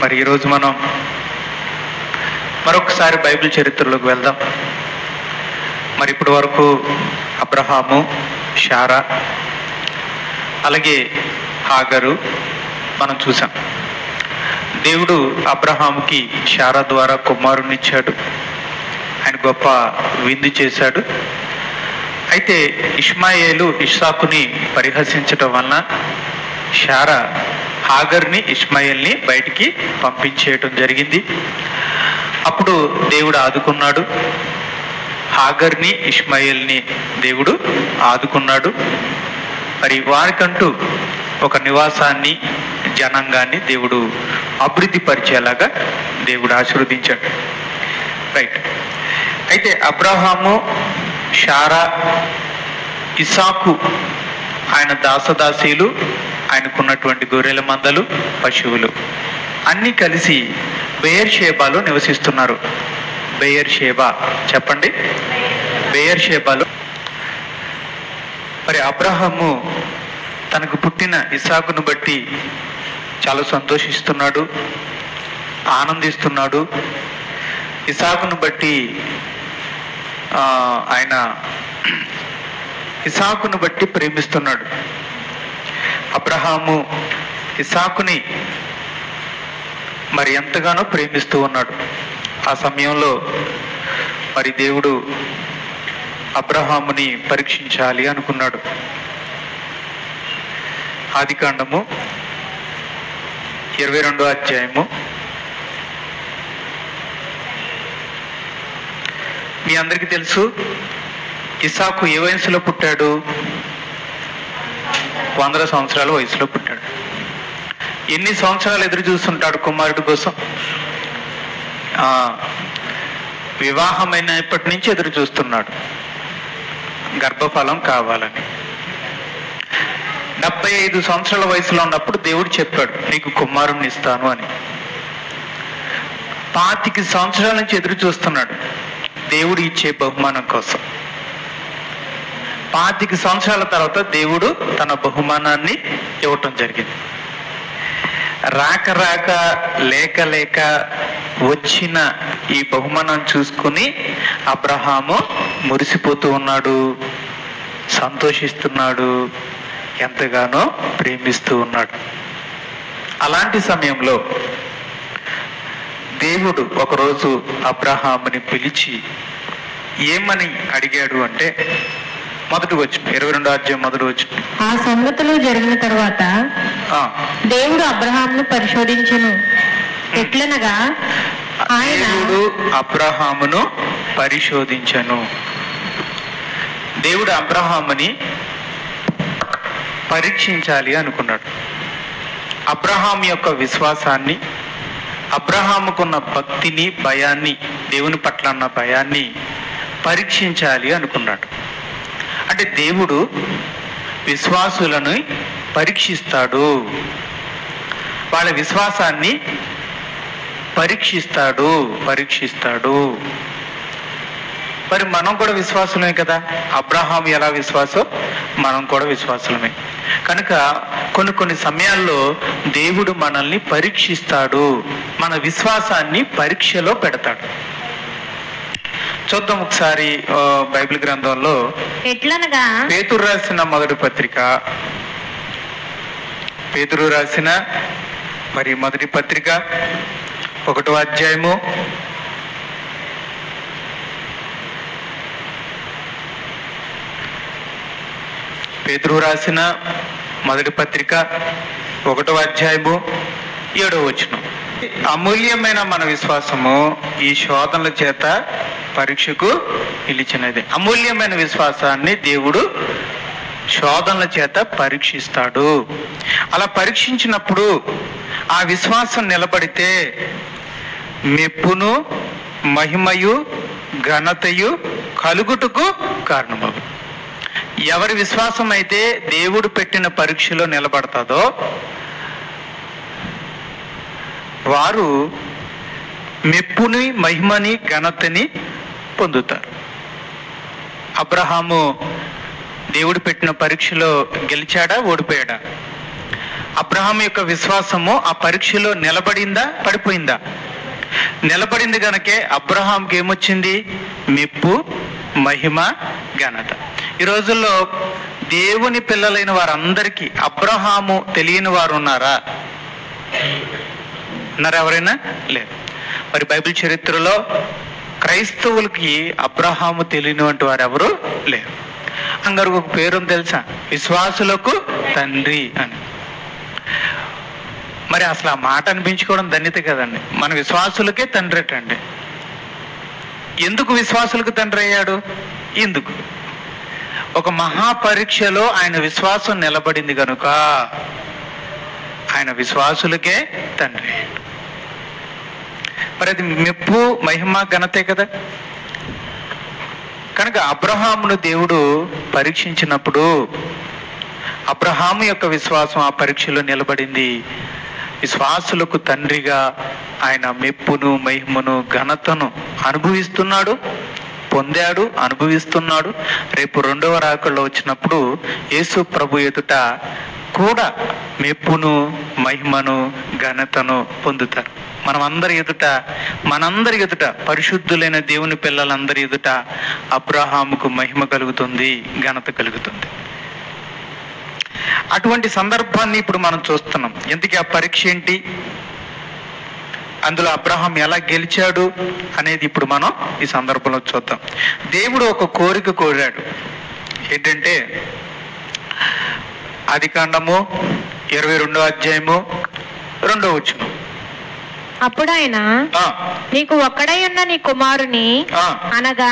మరి ఈరోజు మనం మరొకసారి బైబిల్ చరిత్రలోకి వెళ్దాం. మరి ఇప్పటి వరకు అబ్రహాము, శారా, అలాగే హాగరు మనం చూసాం. దేవుడు అబ్రహాముకి శారా ద్వారా కుమారుని ఇచ్చాడు. ఆయన గొప్ప విందు చేశాడు. అయితే ఇష్మాయేలు ఇస్సాకుని పరిహసించటం వలన శారా హాగర్ని, ఇష్మాయేల్ని బయటికి పంపించేయటం జరిగింది. అప్పుడు దేవుడు ఆదుకున్నాడు. హాగర్ని, ఇష్మాయేల్ని దేవుడు ఆదుకున్నాడు. మరి వారికంటూ ఒక నివాసాన్ని, జనాంగాన్ని దేవుడు అభివృద్ధి పరిచేలాగా దేవుడు ఆశీర్వదించాడు. రైట్. అయితే అబ్రహాము, శారా, ఇస్సాకు ఆయన దాసదాసీలు, ఆయనకున్నటువంటి గొర్రెల మందలు, పశువులు అన్నీ కలిసి బెయేర్షెబాలో నివసిస్తున్నారు. బెయేర్షెబా చెప్పండి. బెయేర్షెబాలో మరి అబ్రహాము తనకు పుట్టిన ఇస్సాకును బట్టి చాలా సంతోషిస్తున్నాడు, ఆనందిస్తున్నాడు. ఇస్సాకును బట్టి ఆయన ఇస్సాకును బట్టి ప్రేమిస్తున్నాడు. అబ్రహాము ఇస్సాకుని మరి ఎంతగానో ప్రేమిస్తూ ఉన్నాడు. ఆ సమయంలో మరి దేవుడు అబ్రహాముని పరీక్షించాలి అనుకున్నాడు. ఆదికాండము 22వ అధ్యాయము. మీ అందరికీ తెలుసు, ఇస్సాకు ఏ వయసులో పుట్టాడు? 100 సంవత్సరాల వయసులో పుట్టాడు. ఎన్ని సంవత్సరాలు ఎదురు చూస్తుంటాడు కుమారుడి కోసం? వివాహమైనప్పటి నుంచి ఎదురు చూస్తున్నాడు, గర్భఫలం కావాలని. 75 సంవత్సరాల వయసులో ఉన్నప్పుడు దేవుడు చెప్పాడు, నీకు కుమారుణ్ణి ఇస్తాను అని. 25 సంవత్సరాల నుంచి ఎదురు చూస్తున్నాడు దేవుడు ఇచ్చే బహుమానం కోసం. 25 సంవత్సరాల తర్వాత దేవుడు తన బహుమానాన్ని ఇవ్వటం జరిగింది. రాక రాక లేక లేక వచ్చిన ఈ బహుమానం చూసుకుని అబ్రహాము మురిసిపోతూ ఉన్నాడు, సంతోషిస్తున్నాడు, ఎంతగానో ప్రేమిస్తూ ఉన్నాడు. అలాంటి సమయంలో దేవుడు ఒకరోజు అబ్రహాముని పిలిచి ఏమని అడిగాడు అంటే, మొదటి వచనం, 22వ అధ్యాయం మొదటి వచనం. ఆ సంగతులు జరిగిన తర్వాత దేవుడు అబ్రహామును పరిశోధించెను. ఎట్లనగా దేవుడు అబ్రహామును పరిశోధించెను. దేవుడు అబ్రహాముని పరీక్షించాలి అనుకున్నాడు. అబ్రహాం యొక్క విశ్వాసాన్ని, అబ్రహాముకున్న భక్తిని, భయాన్ని, దేవుని పట్ల ఉన్న భయాన్ని పరీక్షించాలి అనుకున్నాడు. అంటే దేవుడు విశ్వాసులను పరీక్షిస్తాడు, వాళ్ళ విశ్వాసాన్ని పరీక్షిస్తాడు. మరి మనం కూడా విశ్వాసులమే కదా. అబ్రహాం ఎలా విశ్వాసం, మనం కూడా విశ్వాసులమే. కనుక కొన్ని సమయాల్లో దేవుడు మనల్ని పరీక్షిస్తాడు, మన విశ్వాసాన్ని పరీక్షలో పెడతాడు. చూద్దాం ఒకసారి బైబిల్ గ్రంథంలో ఎట్లనగా పేతురు రాసిన మొదటి పత్రిక, పేతురు రాసిన మరి మొదటి పత్రిక 1వ అధ్యాయము 1వ అధ్యాయము 7వ వచనం. అమూల్యమైన మన విశ్వాసము ఈ శోధనల చేత పరీక్షకు నిలిచినది. అమూల్యమైన విశ్వాసాన్ని దేవుడు శోధనల చేత పరీక్షిస్తాడు. అలా పరీక్షించినప్పుడు ఆ విశ్వాసం నిలబడితే మెప్పును, మహిమయు, ఘనతయు కలుగుటకు కారణమగు. ఎవరి విశ్వాసం అయితే దేవుడు పెట్టిన పరీక్షలో నిలబడతాదో వారు మెప్పుని, మహిమని, ఘనతని పొందుతారు. అబ్రహాము దేవుడు పెట్టిన పరీక్షలో గెలిచాడా, ఓడిపోయాడా? అబ్రహాం యొక్క విశ్వాసము ఆ పరీక్షలో నిలబడిందా, పడిపోయిందా? నిలబడింది కనుకే అబ్రహాంకి ఏమొచ్చింది? మెప్పు, మహిమ, ఘనత. ఈ రోజుల్లో దేవుని పిల్లలైన వారందరికీ అబ్రహాము తెలియని వారు ఉన్నారా? ఉన్నారా ఎవరైనా? లేదు. మరి బైబిల్ చరిత్రలో క్రైస్తవులకి అబ్రహాము తెలియనివంటి వారు ఎవరు లేరు. అందరికి ఒక పేరు తెలుసా? విశ్వాసులకు తండ్రి అని. మరి అసలు ఆ మాట అనిపించుకోవడం ధన్యత కదండి. మన విశ్వాసులకే తండ్రి అండి. ఎందుకు విశ్వాసులకు తండ్రి అయ్యాడు? ఎందుకు? ఒక మహాపరీక్షలో ఆయన విశ్వాసం నిలబడింది కనుక ఆయన విశ్వాసులకే తండ్రి అయ్యాడు. మరి అది మెప్పు, మహిమ, ఘనతే కదా. కనుక అబ్రహామును దేవుడు పరీక్షించినప్పుడు అబ్రహాము యొక్క విశ్వాసం ఆ పరీక్షలో నిలబడింది. విశ్వాసులకు తండ్రిగా ఆయన మెప్పును, మహిమను, ఘనతను అనుభవిస్తున్నాడు, పొందాడు, అనుభవిస్తున్నాడు. రేపు రెండవ రాకడలో వచ్చినప్పుడు యేసు ప్రభు ఎదుట కూడా మెప్పును, మహిమను, ఘనతను పొందుతారు. మనందరి ఎదుట పరిశుద్ధులైన దేవుని పిల్లలందరి ఎదుట అబ్రహాముకు మహిమ కలుగుతుంది, ఘనత కలుగుతుంది. అటువంటి సందర్భాన్ని ఇప్పుడు మనం చూస్తున్నాం. ఎందుకు ఆ పరీక్ష ఏంటి, అందులో అబ్రహాం ఎలా గెలిచాడు అనేది ఇప్పుడు మనం ఈ సందర్భంలో చూద్దాం. దేవుడు ఒక కోరిక కోరాడు. ఏంటంటే ఆదికాండము 22వ అధ్యాయము 2వ వచనం. అప్పుడు ఆయన, నీకు ఒక్కడై ఉన్న నీ కుమారుని అనగా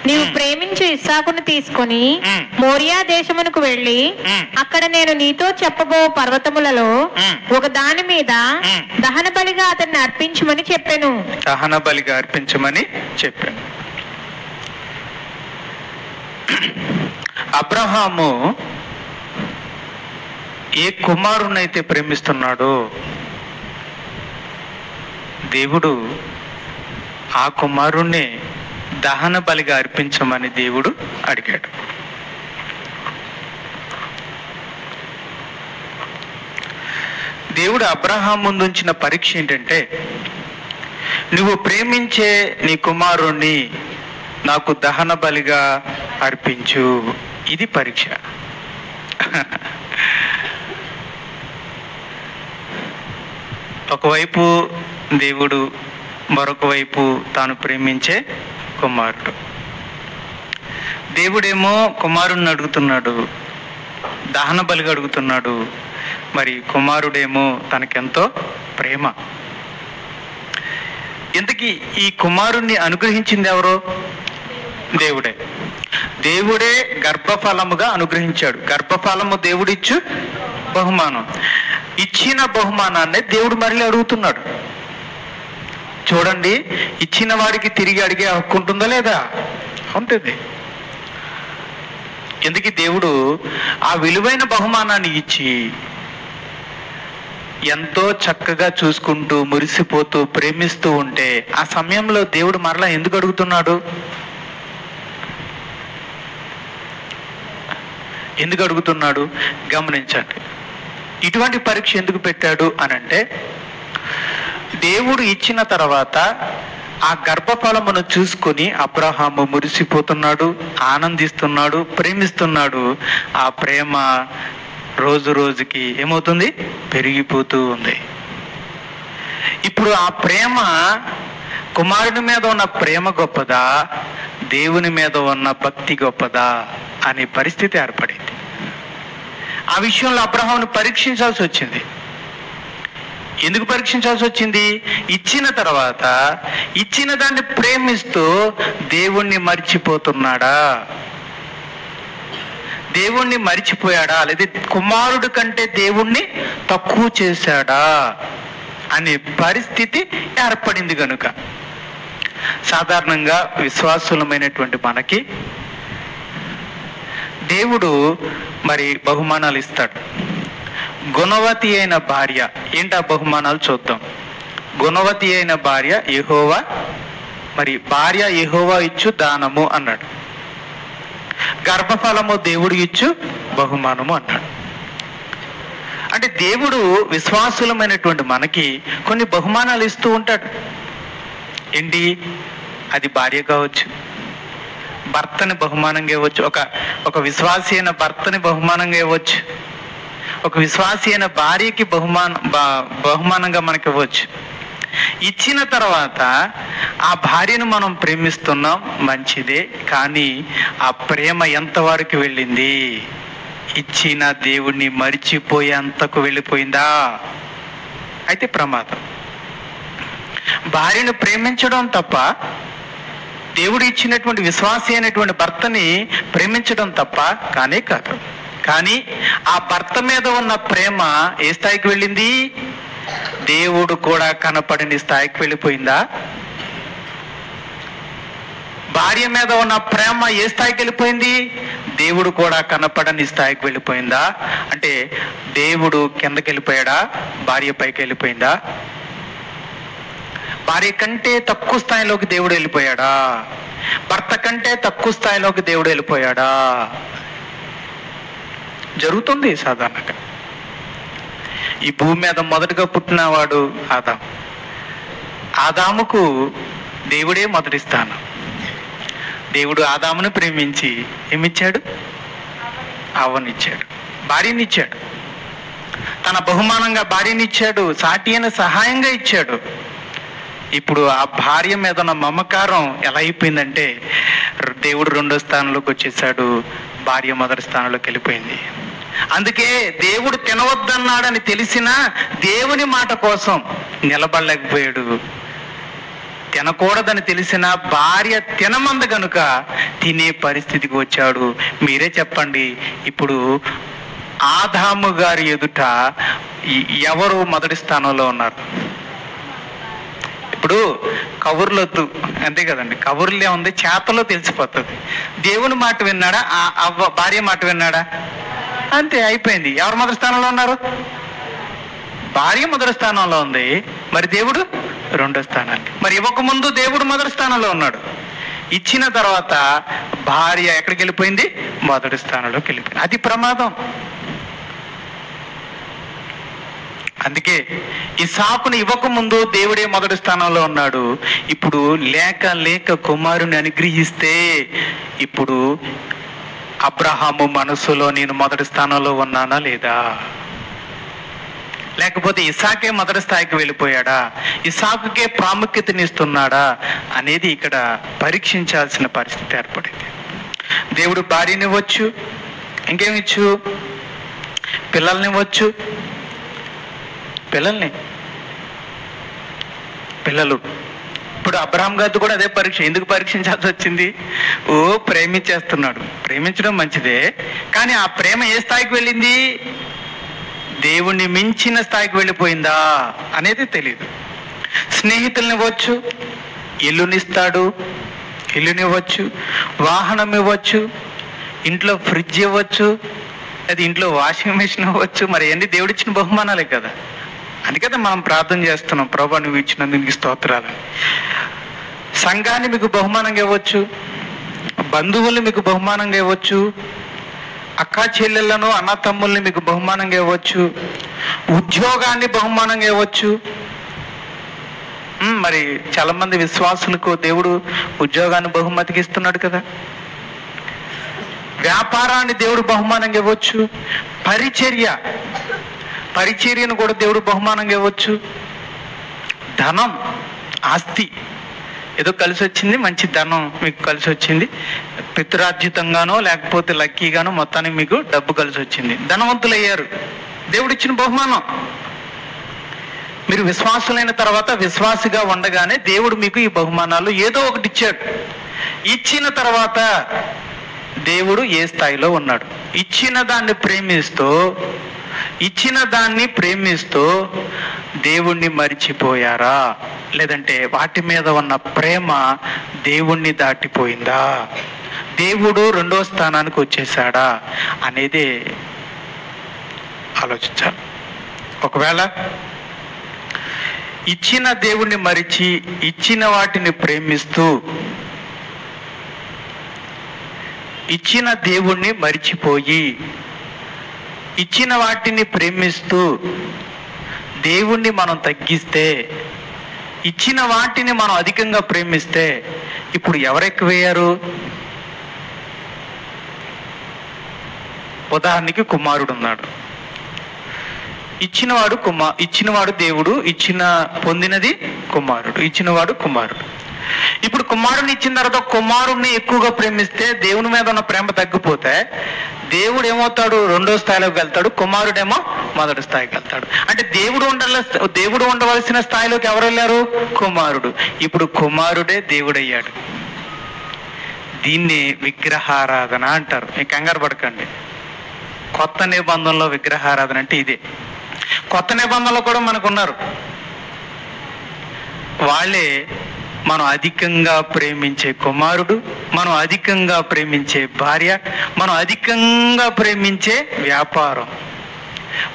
నీవు ప్రేమించు ఇస్సాకును తీసుకొని మోరియా దేశమునకు వెళ్ళి అక్కడ నేను నీతో చెప్పబో పర్వతములలో ఒక దాని మీద దహన బలిగా అతన్ని అర్పించమని చెప్పాను. దహన బలిగా అర్పించమని చెప్పాను. అబ్రహాము ఏ కుమారునైతే ప్రేమిస్తున్నాడో దేవుడు ఆ కుమారుణ్ణి దహన బలిగా అర్పించమని దేవుడు అడిగాడు. దేవుడు అబ్రహాం ముందు ఉంచిన పరీక్ష ఏంటంటే, నువ్వు ప్రేమించే నీ కుమారుణ్ణి నాకు దహన బలిగా అర్పించు. ఇది పరీక్ష. ఒకవైపు దేవుడు, మరొక వైపు తాను ప్రేమించే కుమారుడు. దేవుడేమో కుమారుడిని అడుగుతున్నాడు, దహన బలిగా అడుగుతున్నాడు. మరి కుమారుడేమో తనకెంతో ప్రేమ. ఇంతకీ ఈ కుమారుణ్ణి అనుగ్రహించింది ఎవరో? దేవుడే. దేవుడే గర్భఫలముగా అనుగ్రహించాడు. గర్భఫలము దేవుడిచ్చు బహుమానం. ఇచ్చిన బహుమానాన్ని దేవుడు మళ్ళీ అడుగుతున్నాడు. చూడండి, ఇచ్చిన వాడికి తిరిగి అడిగే హక్కు ఉంటుందా లేదా? ఉంటుంది. ఎందుకు దేవుడు ఆ విలువైన బహుమానాన్ని ఇచ్చి ఎంతో చక్కగా చూసుకుంటూ, మురిసిపోతూ, ప్రేమిస్తూ ఉంటే ఆ సమయంలో దేవుడు మరలా ఎందుకు అడుగుతున్నాడు? ఎందుకు అడుగుతున్నాడు గమనించండి. ఇటువంటి పరీక్ష ఎందుకు పెట్టాడు అనంటే, దేవుడు ఇచ్చిన తర్వాత ఆ గర్భఫలమును చూసుకొని అబ్రహాము మురిసిపోతున్నాడు, ఆనందిస్తున్నాడు, ప్రేమిస్తున్నాడు. ఆ ప్రేమ రోజు రోజుకి ఏమవుతుంది? పెరిగిపోతూ ఉంది. ఇప్పుడు ఆ ప్రేమ, కుమారుని మీద ఉన్న ప్రేమ గొప్పదా, దేవుని మీద ఉన్న భక్తి గొప్పదా అనే పరిస్థితి ఏర్పడింది. ఆ విషయంలో అబ్రహామును పరీక్షించాల్సి వచ్చింది. ఎందుకు పరీక్షించాల్సి వచ్చింది? ఇచ్చిన తర్వాత ఇచ్చిన దాన్ని ప్రేమిస్తూ దేవుణ్ణి మర్చిపోతున్నాడా, దేవుణ్ణి మర్చిపోయాడా, లేదా కుమారుడు కంటే దేవుణ్ణి తక్కువ చేశాడా అనే పరిస్థితి ఏర్పడింది. కనుక సాధారణంగా విశ్వాసులమైనటువంటి మనకి దేవుడు మరి బహుమానాలు ఇస్తాడు. గుణవతి అయిన భార్య. ఏంటి ఆ బహుమానాలు చూద్దాం. గుణవతి అయిన భార్య యెహోవా, మరి భార్య యెహోవా ఇచ్చు దానము అన్నాడు. గర్భఫలము దేవుడు ఇచ్చు బహుమానము అన్నాడు. అంటే దేవుడు విశ్వాసులమైనటువంటి మనకి కొన్ని బహుమానాలు ఇస్తూ ఉంటాడు. ఏంటి? అది భార్య కావచ్చు, భర్తని బహుమానంగా ఇవ్వచ్చు, ఒక విశ్వాసి అయిన భర్తని బహుమానంగా ఇవ్వచ్చు, ఒక విశ్వాసి అయిన భార్యకి బహుమానంగా మనకి ఇవ్వచ్చు. ఇచ్చిన తర్వాత ఆ భార్యను మనం ప్రేమిస్తున్నాం, మంచిదే, కానీ ఆ ప్రేమ ఎంతవరకు వెళ్ళింది? ఇచ్చిన దేవుణ్ణి మరిచిపోయేంతకు వెళ్ళిపోయిందా? అయితే ప్రమాదం. భార్యను ప్రేమించడం తప్ప, దేవుడు ఇచ్చినటువంటి విశ్వాసి అయినటువంటి భర్తని ప్రేమించడం తప్ప కానే కాదు. కానీ ఆ భర్త మీద ఉన్న ప్రేమ ఏ స్థాయికి వెళ్ళింది? దేవుడు కూడా కనపడని స్థాయికి వెళ్ళిపోయిందా? భార్య మీద ఉన్న ప్రేమ ఏ స్థాయికి వెళ్ళిపోయింది? దేవుడు కూడా కనపడని స్థాయికి వెళ్ళిపోయిందా? అంటే దేవుడు కిందకి వెళ్ళిపోయాడా? భార్య పైకి వెళ్ళిపోయిందా? భార్య కంటే తక్కువ స్థాయిలోకి దేవుడు వెళ్ళిపోయాడా? భర్త కంటే తక్కువ స్థాయిలోకి దేవుడు వెళ్ళిపోయాడా? జరుగుతుంది సాధారణంగా. ఈ భూమి మీద మొదటగా పుట్టినవాడు ఆదాము. ఆదాముకు దేవుడే మొదటి స్థానం. దేవుడు ఆదామును ప్రేమించి ఏమిచ్చాడు? అవ్వనిచ్చాడు, భార్యనిచ్చాడు. తన బహుమానంగా భార్యనిచ్చాడు, సాటి అయిన సహాయంగా ఇచ్చాడు. ఇప్పుడు ఆ భార్య మీద ఉన్న మమకారం ఎలా అయిపోయిందంటే, దేవుడు రెండో స్థానంలోకి వచ్చేసాడు, భార్య మొదటి స్థానంలోకి వెళ్ళిపోయింది. అందుకే దేవుడు తినవద్దన్నాడని తెలిసినా దేవుని మాట కోసం నిలబడలేకపోయాడు. తినకూడదని తెలిసిన భార్య తినమంది కనుక తినే పరిస్థితికి వచ్చాడు. మీరే చెప్పండి, ఇప్పుడు ఆదాము గారి ఎదుట ఎవరు మొదటి స్థానంలో ఉన్నారు? ఇప్పుడు కబుర్లొద్దు, అంతే కదండి. కబుర్లే ఉంది, చేతలో తెలిసిపోతుంది. దేవుని మాట విన్నాడా? భార్య మాట విన్నాడా? అంతే, అయిపోయింది. ఎవరు మొదటి స్థానంలో ఉన్నారు? భార్య మొదటి స్థానంలో ఉంది, మరి దేవుడు రెండో స్థానానికి. మరి ఇవ్వకముందు దేవుడు మొదటి స్థానంలో ఉన్నాడు, ఇచ్చిన తర్వాత భార్య ఎక్కడికి వెళ్ళిపోయింది? మొదటి స్థానంలోకి వెళ్ళిపోయింది. అది ప్రమాదం. అందుకే ఇస్సాకును ఇవ్వకముందు దేవుడే మొదటి స్థానంలో ఉన్నాడు. ఇప్పుడు లేక కుమారుని అనుగ్రహిస్తే ఇప్పుడు అబ్రహాము మనసులో నేను మొదటి స్థానంలో ఉన్నానా లేదా? లేకపోతే ఇస్సాకే మొదటి స్థాయికి వెళ్ళిపోయాడా? ఇస్సాకుకే ప్రాముఖ్యతనిస్తున్నాడా అనేది ఇక్కడ పరీక్షించాల్సిన పరిస్థితి ఏర్పడింది. దేవుడు భార్యని ఇవ్వచ్చు, ఇంకేమిచ్చు? పిల్లల్ని ఇవ్వచ్చు. పిల్లలు ఇప్పుడు అబ్రహాం గారితో కూడా అదే పరీక్ష. ఎందుకు పరీక్షించాల్సి వచ్చింది? ప్రేమించేస్తున్నాడు. ప్రేమించడం మంచిదే, కానీ ఆ ప్రేమ ఏ స్థాయికి వెళ్ళింది? దేవుణ్ణి మించిన స్థాయికి వెళ్ళిపోయిందా అనేది తెలియదు. స్నేహితుల్ని ఇవ్వచ్చు, ఇల్లునిస్తాడు, ఇల్లునివ్వచ్చు, వాహనం ఇవ్వచ్చు, ఇంట్లో ఫ్రిడ్జ్ ఇవ్వచ్చు, అది ఇంట్లో వాషింగ్ మెషిన్ ఇవ్వచ్చు. మరి అన్ని దేవుడిచ్చిన బహుమానాలే కదా. అందుకనే మనం ప్రార్థన చేస్తున్నాం, ప్రభువా నువ్వు ఇచ్చినందుకు నీకు స్తోత్రాలు. సంఘాన్ని మీకు బహుమానంగా ఇవ్వచ్చు, బంధువుల్ని మీకు బహుమానంగా ఇవ్వచ్చు, అక్కా చెల్లెళ్ళను అన్న తమ్ముల్ని మీకు బహుమానంగా ఇవ్వచ్చు, ఉద్యోగాన్ని బహుమానంగా ఇవ్వచ్చు. మరి చాలా మంది విశ్వాసులకు దేవుడు ఉద్యోగాన్ని బహుమతికి ఇస్తున్నాడు కదా. వ్యాపారాన్ని దేవుడు బహుమానంగా ఇవ్వచ్చు, పరిచర్యను కూడా దేవుడు బహుమానంగా ఇవ్వచ్చు. ధనం, ఆస్తి ఏదో కలిసి వచ్చింది, మంచి ధనం మీకు కలిసి వచ్చింది, పితృరాజ్యుతంగానో లేకపోతే లక్కీగానో మొత్తానికి మీకు డబ్బు కలిసి వచ్చింది, ధనవంతులు అయ్యారు. దేవుడు ఇచ్చిన బహుమానం. మీరు విశ్వాసులైన తర్వాత విశ్వాసిగా ఉండగానే దేవుడు మీకు ఈ బహుమానాలు ఏదో ఒకటి ఇచ్చాడు. ఇచ్చిన తర్వాత దేవుడు ఏ స్థాయిలో ఉన్నాడు? ఇచ్చిన దాన్ని ప్రేమిస్తూ దేవుణ్ణి మరిచిపోయారా? లేదంటే వాటి మీద ఉన్న ప్రేమ దేవుణ్ణి దాటిపోయిందా? దేవుడు రెండో స్థానానికి వచ్చేసాడా అనేది ఆలోచించాలి. ఒకవేళ ఇచ్చిన దేవుణ్ణి మరిచి ఇచ్చిన వాటిని ప్రేమిస్తూ ఇచ్చిన దేవుణ్ణి మరిచిపోయి ఇచ్చిన వాటిని ప్రేమిస్తూ దేవుణ్ణి మనం తగ్గిస్తే, ఇచ్చిన వాటిని మనం అధికంగా ప్రేమిస్తే ఇప్పుడు ఎవరు ఎక్కువయ్యారు? ఉదాహరణకి కుమారుడు ఉన్నాడు. ఇచ్చినవాడు దేవుడు, పొందినది కుమారుడు, ఇచ్చినవాడు కుమారుడు. ఇప్పుడు కుమారుని ఇచ్చిన తర్వాత కుమారుడిని ఎక్కువగా ప్రేమిస్తే దేవుని మీద ఉన్న ప్రేమ తగ్గిపోతే దేవుడు ఏమవుతాడు? రెండో స్థాయిలోకి వెళ్తాడు, కుమారుడేమో మొదటి స్థాయికి వెళ్తాడు. అంటే దేవుడు ఉండవలసిన స్థాయిలోకి ఎవరు వెళ్ళారు? కుమారుడు. ఇప్పుడు కుమారుడే దేవుడయ్యాడు. దీన్ని విగ్రహారాధన అంటారు. మీకు కంగారు పడకండి. కొత్త నిబంధనలో విగ్రహారాధన అంటే ఇదే. కొత్త నిబంధనలో కూడా మనకున్నారు. వాళ్ళే మనం అధికంగా ప్రేమించే కుమారుడు, మనం అధికంగా ప్రేమించే భార్య, మనం అధికంగా ప్రేమించే వ్యాపారం,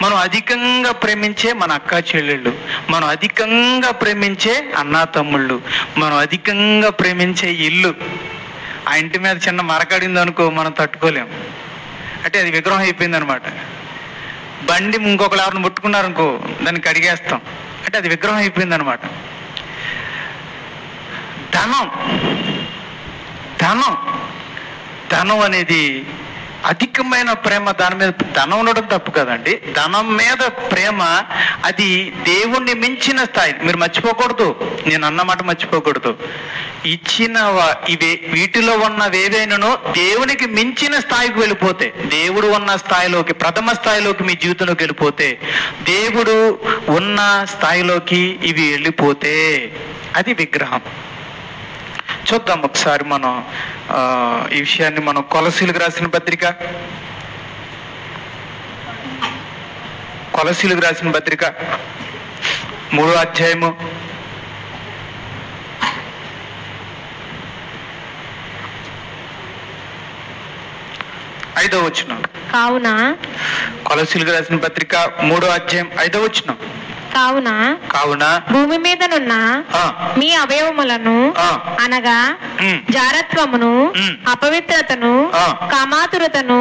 మనం అధికంగా ప్రేమించే మన అక్క చెల్లెళ్ళు, మనం అధికంగా ప్రేమించే అన్నా తమ్ముళ్ళు, మనం అధికంగా ప్రేమించే ఇల్లు. ఆ ఇంటి మీద చిన్న మరకడింది అనుకో, మనం తట్టుకోలేం. అంటే అది విగ్రహం అయిపోయింది అనమాట. బండి ఇంకొకరు ఎవరిని ముట్టుకున్నారనుకో దాన్ని కడిగేస్తాం. అంటే అది విగ్రహం అయిపోయింది అనమాట. ధనం అనేది అధికమైన ప్రేమ. దాని మీద ధనం ఉండడం తప్పు కదండి. ధనం మీద ప్రేమ అది దేవుణ్ణి మించిన స్థాయి. మీరు మర్చిపోకూడదు, నేను అన్నమాట మర్చిపోకూడదు. వీటిలో ఉన్నవేవైనానో దేవునికి మించిన స్థాయికి వెళ్ళిపోతే, దేవుడు ఉన్న స్థాయిలోకి, ప్రథమ స్థాయిలోకి మీ జీవితంలోకి వెళ్ళిపోతే, దేవుడు ఉన్న స్థాయిలోకి ఇవి వెళ్ళిపోతే అది విగ్రహం. చూద్దాం ఒకసారి మనం ఈ విషయాన్ని. మనం కొలసీలకు రాసిన పత్రిక 3వ అధ్యాయము 5వ వచనం. కావున కొలసీలకు రాసిన పత్రిక 3వ అధ్యాయం 5వ వచనం. కావున భూమి మీదనున్న మీ అవయవములను అనగా జారత్వమును, అపవిత్రతను, కామాతురతను,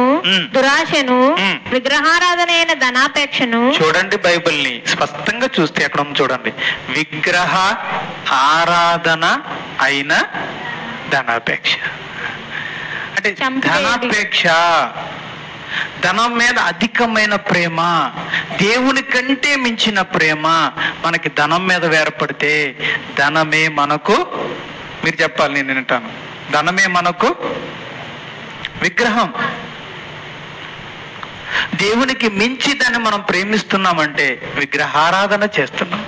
దురాశను, విగ్రహారాధన అయిన ధనాపేక్షను. చూడండి, బైబిల్ని స్పష్టంగా చూస్తే ఎక్కడ చూడండి. విగ్రహ ఆరాధన అయిన ధనాపేక్ష. అంటే ధనాపేక్ష, ధనం మీద అధికమైన ప్రేమ, దేవుని కంటే మించిన ప్రేమ మనకి ధనం మీద వేరపడితే ధనమే మనకు, మీరు చెప్పాలి నేను వింటాను, ధనమే మనకు విగ్రహం. దేవునికి మించి దాన్ని మనం ప్రేమిస్తున్నామంటే విగ్రహారాధన చేస్తున్నాం.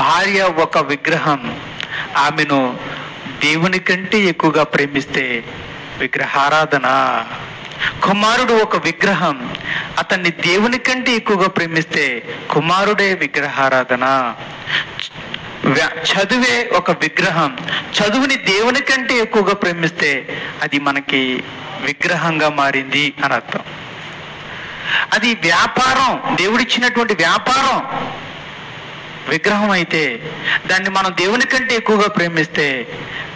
భార్య ఒక విగ్రహం, ఆమెను దేవుని కంటే ఎక్కువగా ప్రేమిస్తే విగ్రహారాధన. కుమారుడు ఒక విగ్రహం, అతన్ని దేవుని కంటే ఎక్కువగా ప్రేమిస్తే కుమారుడే విగ్రహారాధన. చదువే ఒక విగ్రహం, చదువుని దేవుని కంటే ఎక్కువగా ప్రేమిస్తే అది మనకి విగ్రహంగా మారింది అని అర్థం. అది వ్యాపారం, దేవుడిచ్చినటువంటి వ్యాపారం విగ్రహం అయితే దాన్ని మనం దేవుని కంటే ఎక్కువగా ప్రేమిస్తే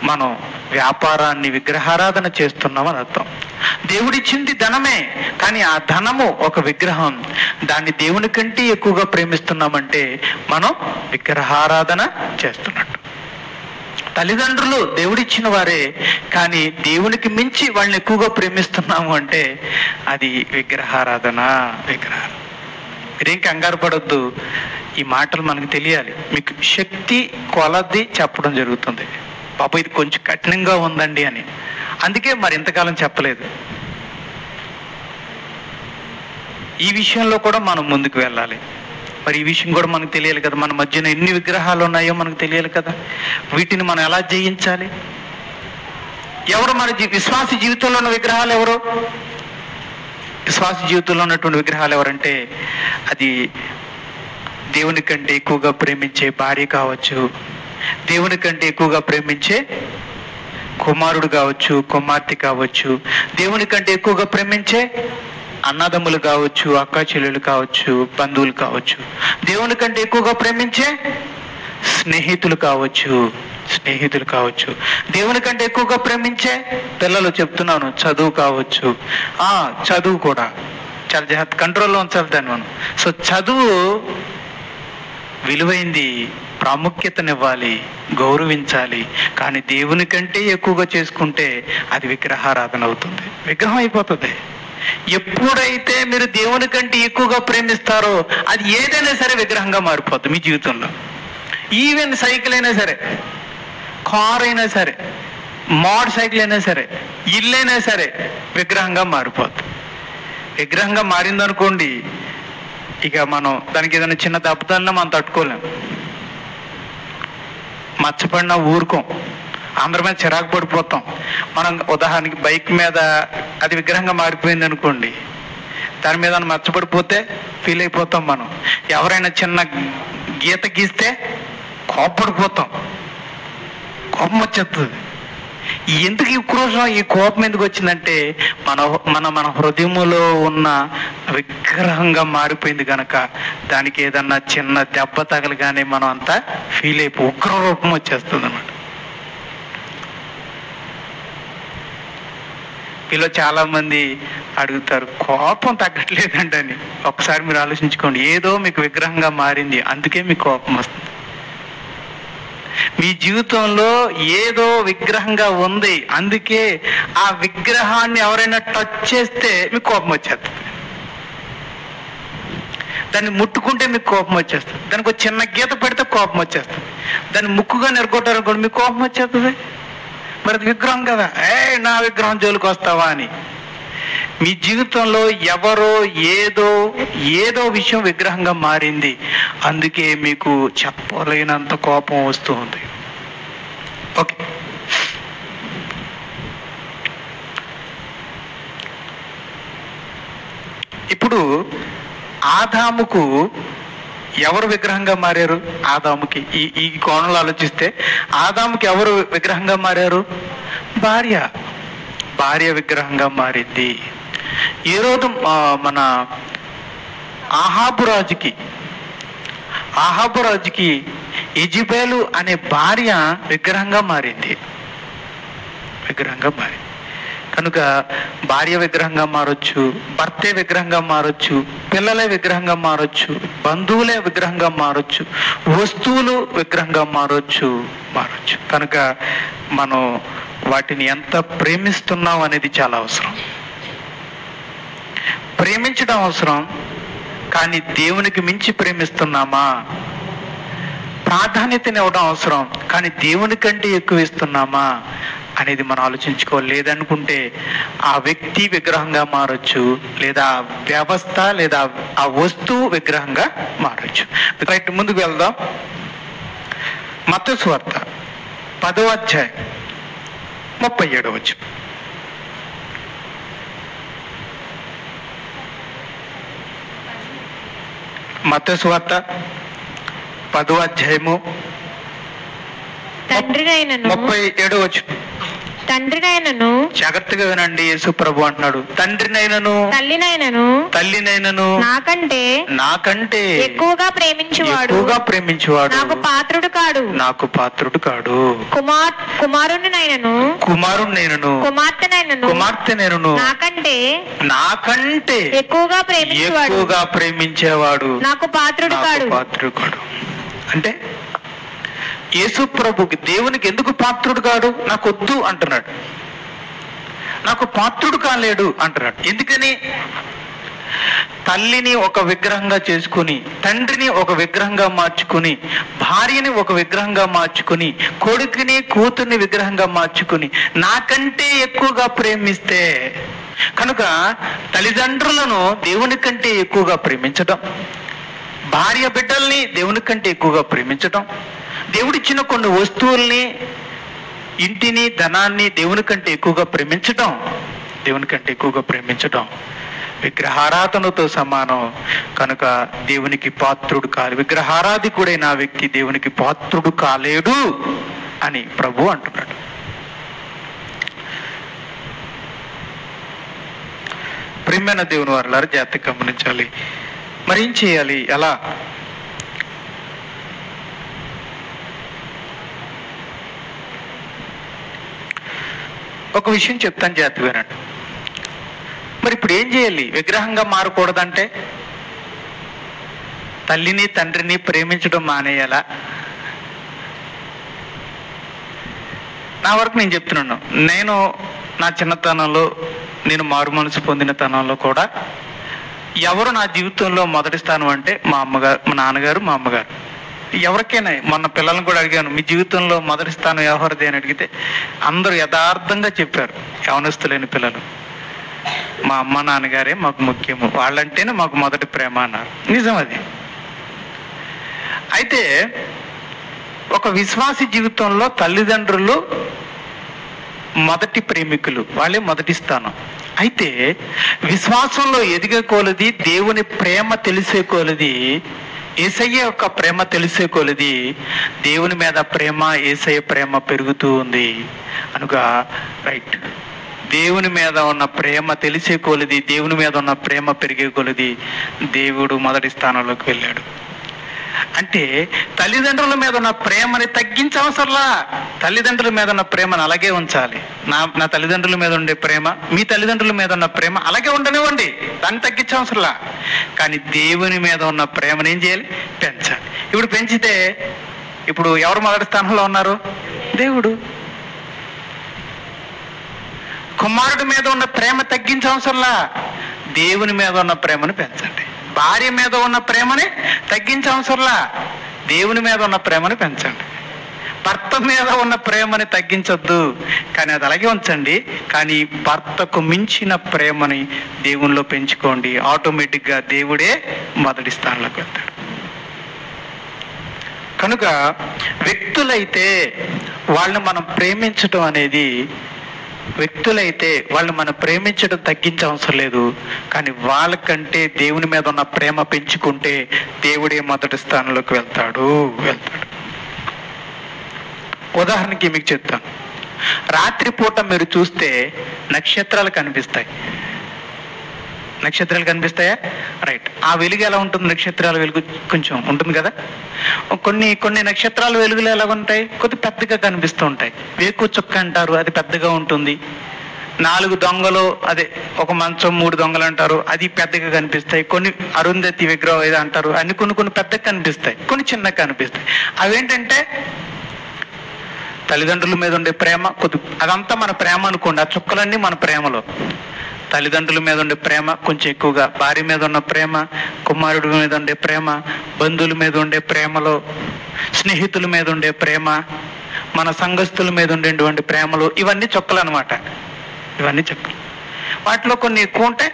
మనం వ్యాపారాన్ని విగ్రహారాధన చేస్తున్నామని అర్థం. దేవుడిచ్చింది ధనమే, కానీ ఆ ధనము ఒక విగ్రహం, దాన్ని దేవుని కంటే ఎక్కువగా ప్రేమిస్తున్నామంటే మనం విగ్రహారాధన చేస్తున్నట్టు. తల్లిదండ్రులు దేవుడిచ్చిన వారే, కానీ దేవునికి మించి వాళ్ళని ఎక్కువగా ప్రేమిస్తున్నాము అంటే అది విగ్రహారాధన. మీరేం కంగారు పడొద్దు, ఈ మాటలు మనకు తెలియాలి. మీకు శక్తి కొలది చెప్పడం జరుగుతుంది. పాప ఇది కొంచెం కఠినంగా ఉందండి అని, అందుకే మరి ఇంతకాలం చెప్పలేదు. ఈ విషయంలో కూడా మనం ముందుకు వెళ్ళాలి. మరి ఈ విషయం కూడా మనకు తెలియాలి కదా. మన మధ్యన ఎన్ని విగ్రహాలు ఉన్నాయో మనకు తెలియాలి కదా. వీటిని మనం ఎలా జయించాలి? ఎవరు మన విశ్వాస జీవితంలో ఉన్న విగ్రహాలు ఎవరు? విశ్వాస జీవితంలో ఉన్నటువంటి విగ్రహాలు ఎవరంటే అది దేవుని కంటే ఎక్కువగా ప్రేమించే భార్య కావచ్చు, దేవుని కంటే ఎక్కువగా ప్రేమించే కుమారుడు కావచ్చు, కుమార్తె కావచ్చు, దేవుని కంటే ఎక్కువగా ప్రేమించే అన్నదమ్ములు కావచ్చు, అక్క చెల్లెలు కావచ్చు, బంధువులు కావచ్చు, దేవుని కంటే ఎక్కువగా ప్రేమించే స్నేహితులు కావచ్చు, దేవుని కంటే ఎక్కువగా ప్రేమించే పిల్లలు, చెప్తున్నాను, చదువు కావచ్చు. చదువు కూడా చాలా జాగ్రత్త కంట్రోల్లో ఉంచాలి దాన్ని మనం. సో చదువు విలువైంది, ప్రాముఖ్యతనివ్వాలి, గౌరవించాలి. కానీ దేవుని కంటే ఎక్కువగా చేసుకుంటే అది విగ్రహారాధన అవుతుంది, విగ్రహం అయిపోతుంది. ఎప్పుడైతే మీరు దేవుని కంటే ఎక్కువగా ప్రేమిస్తారో అది ఏదైనా సరే విగ్రహంగా మారిపోతుంది మీ జీవితంలో. ఈవెన్ సైకిల్ అయినా సరే, కార్ అయినా సరే, మోటార్ సైకిల్ అయినా సరే, ఇల్లు అయినా సరే విగ్రహంగా మారిపోతుంది. విగ్రహంగా మారిందనుకోండి, ఇక మనం దానికి ఏదైనా చిన్న దెబ్బతన్నా మనం తట్టుకోలేం, మచ్చపడినా ఊరుకోం, అందరి మీద చిరాకు పడిపోతాం. మనం ఉదాహరణకి బైక్ మీద అది విగ్రహంగా మారిపోయింది అనుకోండి, దాని మీద మచ్చపడిపోతే ఫీల్ అయిపోతాం మనం. ఎవరైనా చిన్న గీత గీస్తే కోపడిపోతాం, కోపం వచ్చేస్తుంది. ఎందుకు ఈ క్రోషం, ఈ కోపం ఎందుకు వచ్చిందంటే మన హృదయములో ఉన్న విగ్రహంగా మారిపోయింది కనుక దానికి ఏదన్నా చిన్న దెబ్బ తగలగానే మనం అంతా ఫీల్ అయిపో ఉగ్ర రూపం వచ్చేస్తుంది అన్నమాట. ఇలా చాలా మంది అడుగుతారు, కోపం తగ్గట్లేదండి అని. ఒకసారి మీరు ఆలోచించుకోండి, ఏదో మీకు విగ్రహంగా మారింది, అందుకే మీకు కోపం వస్తుంది. మీ జీవితంలో ఏదో విగ్రహంగా ఉంది, అందుకే ఆ విగ్రహాన్ని ఎవరైనా టచ్ చేస్తే మీకు కోపం వచ్చేస్తుంది. దాన్ని ముట్టుకుంటే మీకు కోపం వచ్చేస్తుంది. దానికి ఒక చిన్న గీత పెడితే కోపం వచ్చేస్తుంది. దాన్ని ముక్కుగా నెరగొట్టారు అనుకోండి, మీకు కోపం వచ్చేస్తుంది. మరి అది విగ్రహం కదా, నా విగ్రహం జోలికి వస్తావా అని. మీ జీవితంలో ఎవరో ఏదో విషయం విగ్రహంగా మారింది, అందుకే మీకు చెప్పలేనంత కోపం వస్తూ ఉంది. ఓకే, ఇప్పుడు ఆదాముకు ఎవరు విగ్రహంగా మారారు? ఆదాముకి ఈ కోణంలో ఆలోచిస్తే ఆదాముకి ఎవరు విగ్రహంగా మారారు? భార్య విగ్రహంగా మారింది. ఏ రోజు మన ఆహాబు రాజుకి యెజెబెలు అనే భార్య విగ్రహంగా మారింది. కనుక భార్య విగ్రహంగా మారొచ్చు, భర్తే విగ్రహంగా మారొచ్చు, పిల్లలే విగ్రహంగా మారొచ్చు, బంధువులే విగ్రహంగా మారొచ్చు, వస్తువులు విగ్రహంగా మారొచ్చు. కనుక మనం వాటిని ఎంత ప్రేమిస్తున్నాం అనేది చాలా అవసరం. ప్రేమించడం అవసరం, కానీ దేవునికి మించి ప్రేమిస్తున్నామా? ప్రాధాన్యతని ఇవ్వడం అవసరం, కానీ దేవుని కంటే ఎక్కువ ఇస్తున్నామా అనేది మనం ఆలోచించుకోవాలి. లేదనుకుంటే ఆ వ్యక్తి విగ్రహంగా మారొచ్చు, లేదా వ్యవస్థ లేదా ఆ వస్తువు విగ్రహంగా మారొచ్చు. రైట్, ముందుకు వెళ్దాం. మత్తయి సువార్త 10వ అధ్యాయం 37వ వచనం. మత్తయి సువార్త 10వ అధ్యాయము 37వ వచనం. తండ్రినైనను, జాగ్రత్తగా వినండి, యేసు ప్రభు అంటున్నాడు, తండ్రినైనను తల్లినైనను నాకంటే ఎక్కువగా ప్రేమించువాడు నాకు పాత్రుడు కాడు. కుమారుణ్ణైనను కుమార్తెనైనను నాకంటే ఎక్కువగా ప్రేమించేవాడు నాకు పాత్రుడు కాడు. అంటే యేసు ప్రభుకి, దేవునికి ఎందుకు పాత్రుడు కాడు? నాకు వద్దు అంటున్నాడు, నాకు పాత్రుడు కాలేడు అంటున్నాడు. ఎందుకని? తల్లిని ఒక విగ్రహంగా చేసుకుని, తండ్రిని ఒక విగ్రహంగా మార్చుకుని, భార్యని ఒక విగ్రహంగా మార్చుకుని, కొడుకుని కూతుర్ని విగ్రహంగా మార్చుకుని నాకంటే ఎక్కువగా ప్రేమిస్తే, కనుక తల్లిదండ్రులను దేవుని కంటే ఎక్కువగా ప్రేమించడం, భార్య బిడ్డల్ని దేవుని కంటే ఎక్కువగా ప్రేమించడం, దేవుడిచ్చిన కొన్ని వస్తువుల్ని, ఇంటిని, ధనాన్ని దేవుని కంటే ఎక్కువగా ప్రేమించడం విగ్రహారాధనతో సమానం. కనుక దేవునికి పాత్రుడు కాదు, విగ్రహారాధికుడైన వ్యక్తి దేవునికి పాత్రుడు కాలేడు అని ప్రభు అంటున్నాడు. ప్రియమైన దేవుని వారలారా, జాగ్రత్తగా గమనించాలి. మరి ఏం చేయాలి? ఎలా? ఒక విషయం చెప్తాను, జాగ్రత్తగా వినండి. మరి ఇప్పుడు ఏం చేయాలి? విగ్రహంగా మారకూడదంటే తల్లిని తండ్రిని ప్రేమించడం మానేయాలా? నా వరకు నేను చెప్తున్నాను. నేను నా చిన్నతనంలో, నేను మారు మనసు పొందిన తనంలో కూడా ఎవరు నా జీవితంలో మొదటి స్థానం అంటే మా అమ్మగారు, మా నాన్నగారు, మా అమ్మగారు. ఎవరికైనా మొన్న పిల్లలను కూడా అడిగాను, మీ జీవితంలో మొదటి స్థానం ఎవరిది అని అడిగితే అందరూ యథార్థంగా చెప్పారు. యవనస్తులేని పిల్లలు, మా అమ్మ నాన్నగారే మాకు ముఖ్యము, వాళ్ళంటేనే మాకు మొదటి ప్రేమ అన్నారు. నిజం అది. అయితే ఒక విశ్వాసి జీవితంలో తల్లిదండ్రులు మొదటి ప్రేమికులు, వాళ్ళే మొదటి స్థానం. అయితే విశ్వాసంలో ఎదిగే కొలది, దేవుని ప్రేమ తెలిసే కొలది, యేసయ్య యొక్క ప్రేమ తెలిసే కొలది దేవుని మీద ప్రేమ, యేసయ్య ప్రేమ పెరుగుతూ ఉంది. అనుగా రైట్, దేవుని మీద ఉన్న ప్రేమ తెలిసే కొలది, దేవుని మీద ఉన్న ప్రేమ పెరిగే కొలది దేవుడు మొదటి స్థానంలోకి వెళ్ళాడు. అంటే తల్లిదండ్రుల మీద ఉన్న ప్రేమని తగ్గించవసరలా, తల్లిదండ్రుల మీద ఉన్న ప్రేమను అలాగే ఉంచాలి. నా తల్లిదండ్రుల మీద ఉండే ప్రేమ, మీ తల్లిదండ్రుల మీద ఉన్న ప్రేమ అలాగే ఉండనివ్వండి, దాన్ని తగ్గించవసరలా. కానీ దేవుని మీద ఉన్న ప్రేమను ఏం చేయాలి? పెంచాలి. ఇప్పుడు పెంచితే ఇప్పుడు ఎవరు మొదటి స్థానంలో ఉన్నారు? దేవుడు. కుమారుడి మీద ఉన్న ప్రేమ తగ్గించవసరలా, దేవుని మీద ఉన్న ప్రేమను పెంచండి. భార్య మీద ఉన్న ప్రేమని తగ్గించవసరలా, దేవుని మీద ఉన్న ప్రేమని పెంచండి. భర్త మీద ఉన్న ప్రేమని తగ్గించొద్దు, కానీ అది అలాగే ఉంచండి. కానీ భర్తకు మించిన ప్రేమని దేవునిలో పెంచుకోండి. ఆటోమేటిక్గా దేవుడే మొదటి స్థానంలోకి వెళ్తాడు. కనుక వ్యక్తులైతే వాళ్ళని మనం ప్రేమించటం అనేది, వ్యక్తులైతే వాళ్ళు మనం ప్రేమించడం తగ్గించవసరం లేదు. కానీ వాళ్ళకంటే దేవుని మీద ఉన్న ప్రేమ పెంచుకుంటే దేవుడే మొదటి స్థానంలోకి వెళ్తాడు. ఉదాహరణకి మీకు చెప్తాను. రాత్రిపూట మీరు చూస్తే నక్షత్రాలు కనిపిస్తాయి. నక్షత్రాలు కనిపిస్తాయా? రైట్. ఆ వెలుగు ఎలా ఉంటుంది? నక్షత్రాల వెలుగు కొంచెం ఉంటుంది కదా. కొన్ని నక్షత్రాల వెలుగులు ఎలా ఉంటాయి? కొద్ది పెద్దగా కనిపిస్తూ ఉంటాయి. వేకు చుక్క అంటారు, అది పెద్దగా ఉంటుంది. 4 దొంగలు, అదే ఒక మంచం 3 దొంగలు అంటారు, అది పెద్దగా కనిపిస్తాయి. కొన్ని అరుంధతి విగ్రహం ఏదో అంటారు, అన్ని కొన్ని పెద్దగా కనిపిస్తాయి, కొన్ని చిన్నగా కనిపిస్తాయి. అవేంటంటే తల్లిదండ్రుల మీద ఉండే ప్రేమ. అదంతా మన ప్రేమ అనుకోండి, ఆ చుక్కలన్నీ మన ప్రేమలో. తల్లిదండ్రుల మీద ఉండే ప్రేమ కొంచెం ఎక్కువగా, భార్య మీద ఉన్న ప్రేమ, కుమారుడి మీద ఉండే ప్రేమ, బంధువుల మీద ఉండే ప్రేమలో, స్నేహితుల మీద ఉండే ప్రేమ, మన సంఘస్థుల మీద ఉండేటువంటి ప్రేమలు, ఇవన్నీ చుక్కలు అనమాట. ఇవన్నీ చుక్కలు. వాటిలో కొన్ని ఎక్కువ ఉంటాయి,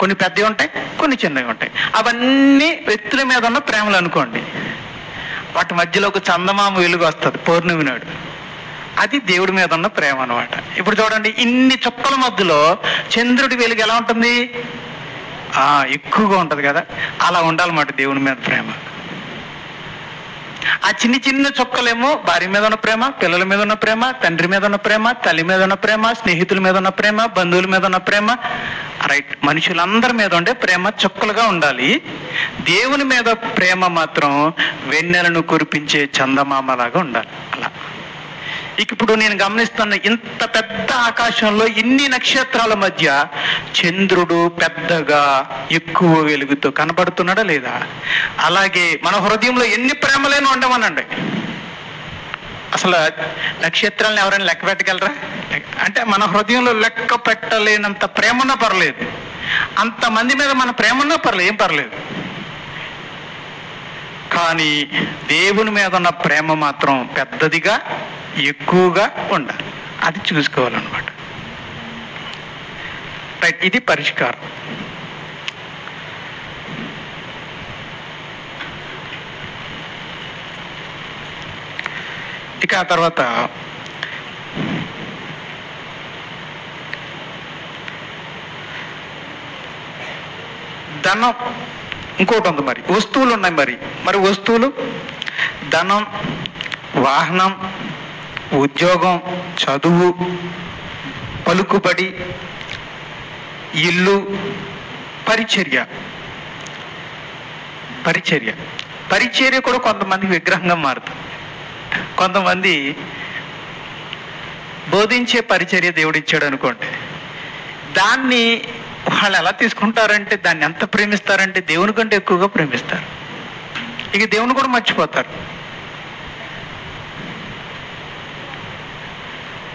కొన్ని పెద్దవి ఉంటాయి, కొన్ని చిన్నవి ఉంటాయి. అవన్నీ వ్యక్తుల మీద ఉన్న ప్రేమలు అనుకోండి. వాటి మధ్యలో ఒక చందమామ వెలుగు వస్తుంది పౌర్ణమి నాడు, అది దేవుడి మీద ఉన్న ప్రేమ అనమాట. ఇప్పుడు చూడండి, ఇన్ని చుక్కల మధ్యలో చంద్రుడి వెలుగు ఎలా ఉంటుంది? ఎక్కువగా ఉంటది కదా. అలా ఉండాలన్నమాట దేవుని మీద ప్రేమ. ఆ చిన్న చుక్కలేమో భార్య మీద ఉన్న ప్రేమ, పిల్లల మీద ఉన్న ప్రేమ, తండ్రి మీద ఉన్న ప్రేమ, తల్లి మీద ఉన్న ప్రేమ, స్నేహితుల మీద ఉన్న ప్రేమ, బంధువుల మీద ఉన్న ప్రేమ, రైట్, మనుషులందరి మీద ఉండే ప్రేమ చుక్కలుగా ఉండాలి. దేవుని మీద ప్రేమ మాత్రం వెన్నెలను కురిపించే చందమామలాగా ఉండాలి. అలా ఇప్పుడు నేను గమనిస్తున్న, ఇంత పెద్ద ఆకాశంలో ఇన్ని నక్షత్రాల మధ్య చంద్రుడు పెద్దగా ఎక్కువ వెలుగుతో కనబడుతున్నాడా లేదా? అలాగే మన హృదయంలో ఎన్ని ప్రేమలేని ఉండమనండి. అసలు నక్షత్రాలను ఎవరైనా లెక్క పెట్టగలరా? అంటే మన హృదయంలో లెక్క పెట్టలేనంత ప్రేమ ఉన్నా పర్లేదు, అంతమంది మీద మన ప్రేమ ఉన్నా పర్లేదు, ఏం పర్లేదు. కానీ దేవుని మీద ఉన్న ప్రేమ మాత్రం పెద్దదిగా ఎక్కువగా ఉండాలి. అది చూసుకోవాలన్నమాట. రైట్, ఇది పరిష్కారం. ఇక ఆ తర్వాత ధనం, ఇంకోటి ఉంది. మరి వస్తువులు ఉన్నాయి. మరి వస్తువులు, ధనం, వాహనం, ఉద్యోగం, చదువు, పలుకుబడి, ఇల్లు, పరిచర్య కూడా కొంతమంది విగ్రహంగా మారుతుంది. కొంతమంది బోధించే పరిచర్య దేవుడు ఇచ్చాడు అనుకోండి, దాన్ని వాళ్ళు ఎలా తీసుకుంటారంటే, దాన్ని ఎంత ప్రేమిస్తారంటే దేవుని కంటే ఎక్కువగా ప్రేమిస్తారు. ఇక దేవుని కూడా మర్చిపోతారు.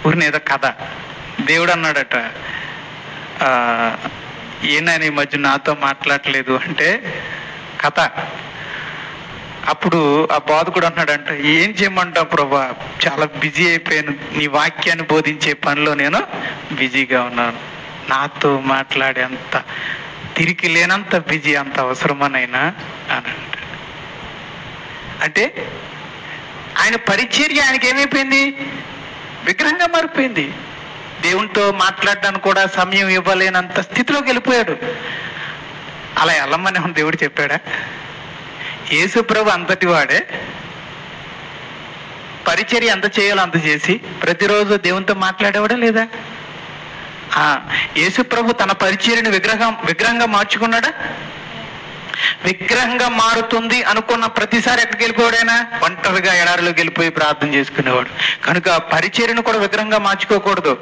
ఊరిని ఏదో కథ, దేవుడు అన్నాడట, ఏనాయన ఈ మధ్య నాతో మాట్లాడలేదు అంటే కథ. అప్పుడు ఆ బోధకుడు అన్నాడంట, ఏం చేయమంటావు ప్రభా, చాలా బిజీ అయిపోయాను, నీ వాక్యాన్ని బోధించే పనిలో నేను బిజీగా ఉన్నాను, నాతో మాట్లాడేంత తిరిగి లేనంత బిజీ, అంత అవసరమనైనా అని అంటాడు. అంటే ఆయన పరిచర్య ఆయనకి ఏమైపోయింది? విగ్రహంగా మారిపోయింది. దేవునితో మాట్లాడడానికి కూడా సమయం ఇవ్వలేనంత స్థితిలోకి వెళ్ళిపోయాడు. అలా వెళ్ళమని దేవుడు చెప్పాడా? యేసు ప్రభు అంతటి వాడే పరిచర్య ఎంత చేయాలో అంత చేసి ప్రతిరోజు దేవునితో మాట్లాడేవాడా లేదా? యేసు ప్రభు తన పరిచర్యను విగ్రహంగా మార్చుకున్నాడా? విగ్రహంగా మారుతుంది అనుకున్న ప్రతిసారి ఎక్కడికి వెళ్ళిపోయాడైనా? ఒంటరిగా ఎడారిలోకి వెళ్ళిపోయి ప్రార్థన చేసుకునేవాడు. కనుక పరిచర్యను కూడా విగ్రహంగా మార్చుకోకూడదు.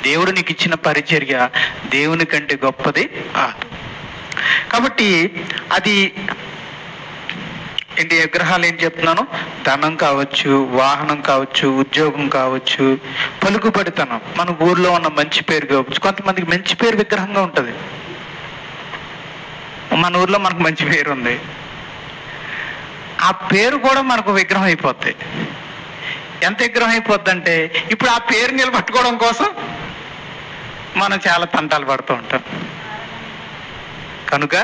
దేవుడు నీకు ఇచ్చిన పరిచర్య దేవుని కంటే గొప్పది కాదు. కాబట్టి అది ఏంటి? విగ్రహాలు ఏం చెప్తున్నాను? ధనం కావచ్చు, వాహనం కావచ్చు, ఉద్యోగం కావచ్చు, పలుకుబడితనం, మన ఊర్లో ఉన్న మంచి పేరు కావచ్చు. కొంతమందికి మంచి పేరు విగ్రహంగా ఉంటుంది. మన ఊర్లో మనకు మంచి పేరు ఉంది, ఆ పేరు కూడా మనకు విగ్రహం అయిపోద్ది. ఎంత విగ్రహం అయిపోద్ది అంటే, ఇప్పుడు ఆ పేరు నిలబట్టుకోవడం కోసం మనం చాలా తంటాలు పడుతూ ఉంటాం. కనుక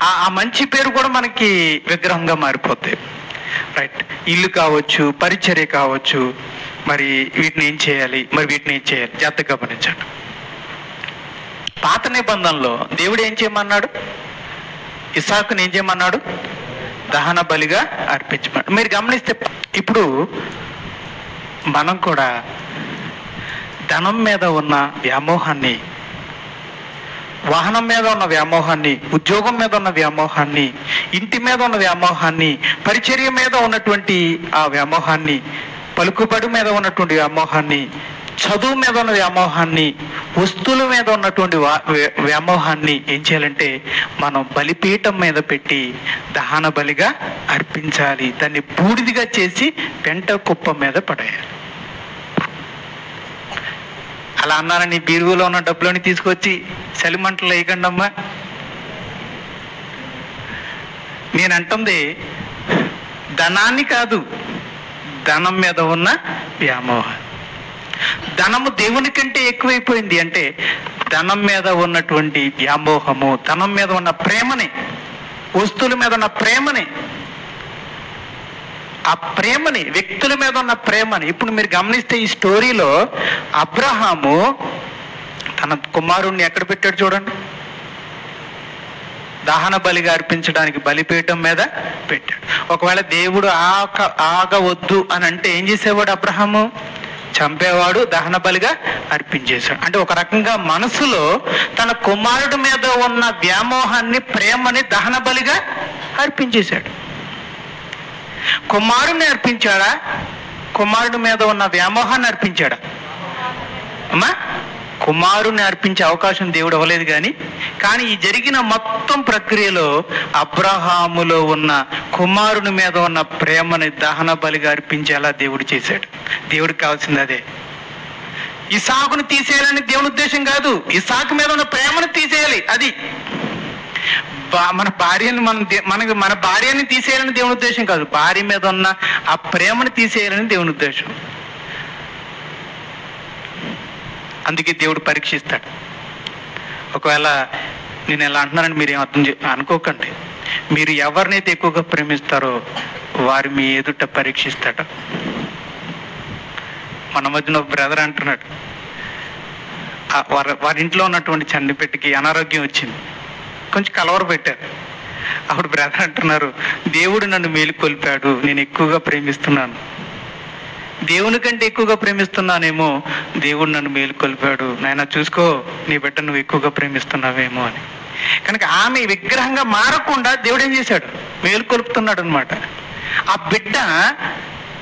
ఆ మంచి పేరు కూడా మనకి విగ్రహంగా మారిపోద్ది. రైట్, ఇల్లు కావచ్చు, పరిచర్య కావచ్చు, మరి వీటిని ఏం చేయాలి, మరి వీటిని ఏం చేయాలి, జాగ్రత్తగా గమనించండి. పాత నిబంధనలో దేవుడు ఏం చేయమన్నాడు? ఇస్సాకుని ఏం చేయమన్నాడు? దహన బలిగా అర్పించమన్నాడు. మీరు గమనిస్తే ఇప్పుడు మనం కూడా ధనం మీద ఉన్న వ్యామోహాన్ని, వాహనం మీద ఉన్న వ్యామోహాన్ని, ఉద్యోగం మీద ఉన్న వ్యామోహాన్ని, ఇంటి మీద ఉన్న వ్యామోహాన్ని, పరిచర్య మీద ఉన్నటువంటి ఆ వ్యామోహాన్ని, పలుకుబడి మీద ఉన్నటువంటి వ్యామోహాన్ని, చదువు మీద ఉన్న వ్యామోహాన్ని, వస్తువుల మీద ఉన్నటువంటి వ్యామోహాన్ని ఏం చేయాలంటే మనం బలిపీఠం మీద పెట్టి దహన బలిగా అర్పించాలి. దాన్ని బూడిదిగా చేసి పెంట కుప్ప మీద పడేయాలి. అలా అన్నారని బీరువులో ఉన్న డబ్బులని తీసుకొచ్చి చలిమంటలు వేయకండి అమ్మా. నేనంటుంది ధనాన్ని కాదు, ధనం మీద ఉన్న వ్యామోహం. ధనము దేవుని కంటే ఎక్కువైపోయింది అంటే ధనం మీద ఉన్నటువంటి వ్యామోహము, ధనం మీద ఉన్న ప్రేమని, వస్తువుల మీద ఉన్న ప్రేమని, ఆ ప్రేమని, వ్యక్తుల మీద ఉన్న ప్రేమని. ఇప్పుడు మీరు గమనిస్తే ఈ స్టోరీలో అబ్రహాము తన కుమారుణ్ణి ఎక్కడ పెట్టాడు చూడండి? దహన బలిగా అర్పించడానికి బలిపీఠం మీద పెట్టాడు. ఒకవేళ దేవుడు ఆగవద్దు అని అంటే ఏం చేసేవాడు? అబ్రహాము చంపేవాడు, దహన బలిగా అర్పించేశాడు. అంటే ఒక రకంగా మనసులో తన కుమారుడి మీద ఉన్న వ్యామోహాన్ని, ప్రేమని దహన బలిగా అర్పించేశాడు. కుమారుడిని అర్పించాడా? కుమారుడి మీద ఉన్న వ్యామోహాన్ని అర్పించాడా? అమ్మా, కుమారుని అర్పించే అవకాశం దేవుడు ఇవ్వలేదు. కానీ ఈ జరిగిన మొత్తం ప్రక్రియలో అబ్రహాములో ఉన్న కుమారుని మీద ఉన్న ప్రేమని దహన బలిగా అర్పించేలా దేవుడు చేశాడు. దేవుడికి కావాల్సింది అదే. ఇస్సాకును తీసేయాలని దేవుని ఉద్దేశం కాదు, ఇస్సాకు మీద ఉన్న ప్రేమను తీసేయాలి. అది మన భార్యని మన భార్యని తీసేయాలని దేవుని ఉద్దేశం కాదు, భార్య మీద ఉన్న ఆ ప్రేమను తీసేయాలని దేవుని ఉద్దేశం. అందుకే దేవుడు పరీక్షిస్తాడు. ఒకవేళ నేను ఎలా అంటున్నానని మీరు ఏం అర్థం అనుకోకండి. మీరు ఎవరినైతే ఎక్కువగా ప్రేమిస్తారో వారు మీ ఎదుట పరీక్షిస్తాడు. మన మధ్యన ఒక బ్రదర్ అంటున్నాడు, వారి ఇంట్లో ఉన్నటువంటి చండిపెట్టికి అనారోగ్యం వచ్చింది, కొంచెం కలవర పెట్టారు. అప్పుడు బ్రదర్ అంటున్నారు, దేవుడు నన్ను మేలుకొల్పాడు, నేను ఎక్కువగా ప్రేమిస్తున్నాను, దేవుని కంటే ఎక్కువగా ప్రేమిస్తున్నానేమో, దేవుడు నన్ను మేలుకొల్పాడు, నాయన చూసుకో నీ బిడ్డ నువ్వు ఎక్కువగా ప్రేమిస్తున్నావేమో అని. కనుక ఆమె విగ్రహంగా మారకుండా దేవుడు ఏం చేశాడు? మేలుకొల్పుతున్నాడు అనమాట. ఆ బిడ్డ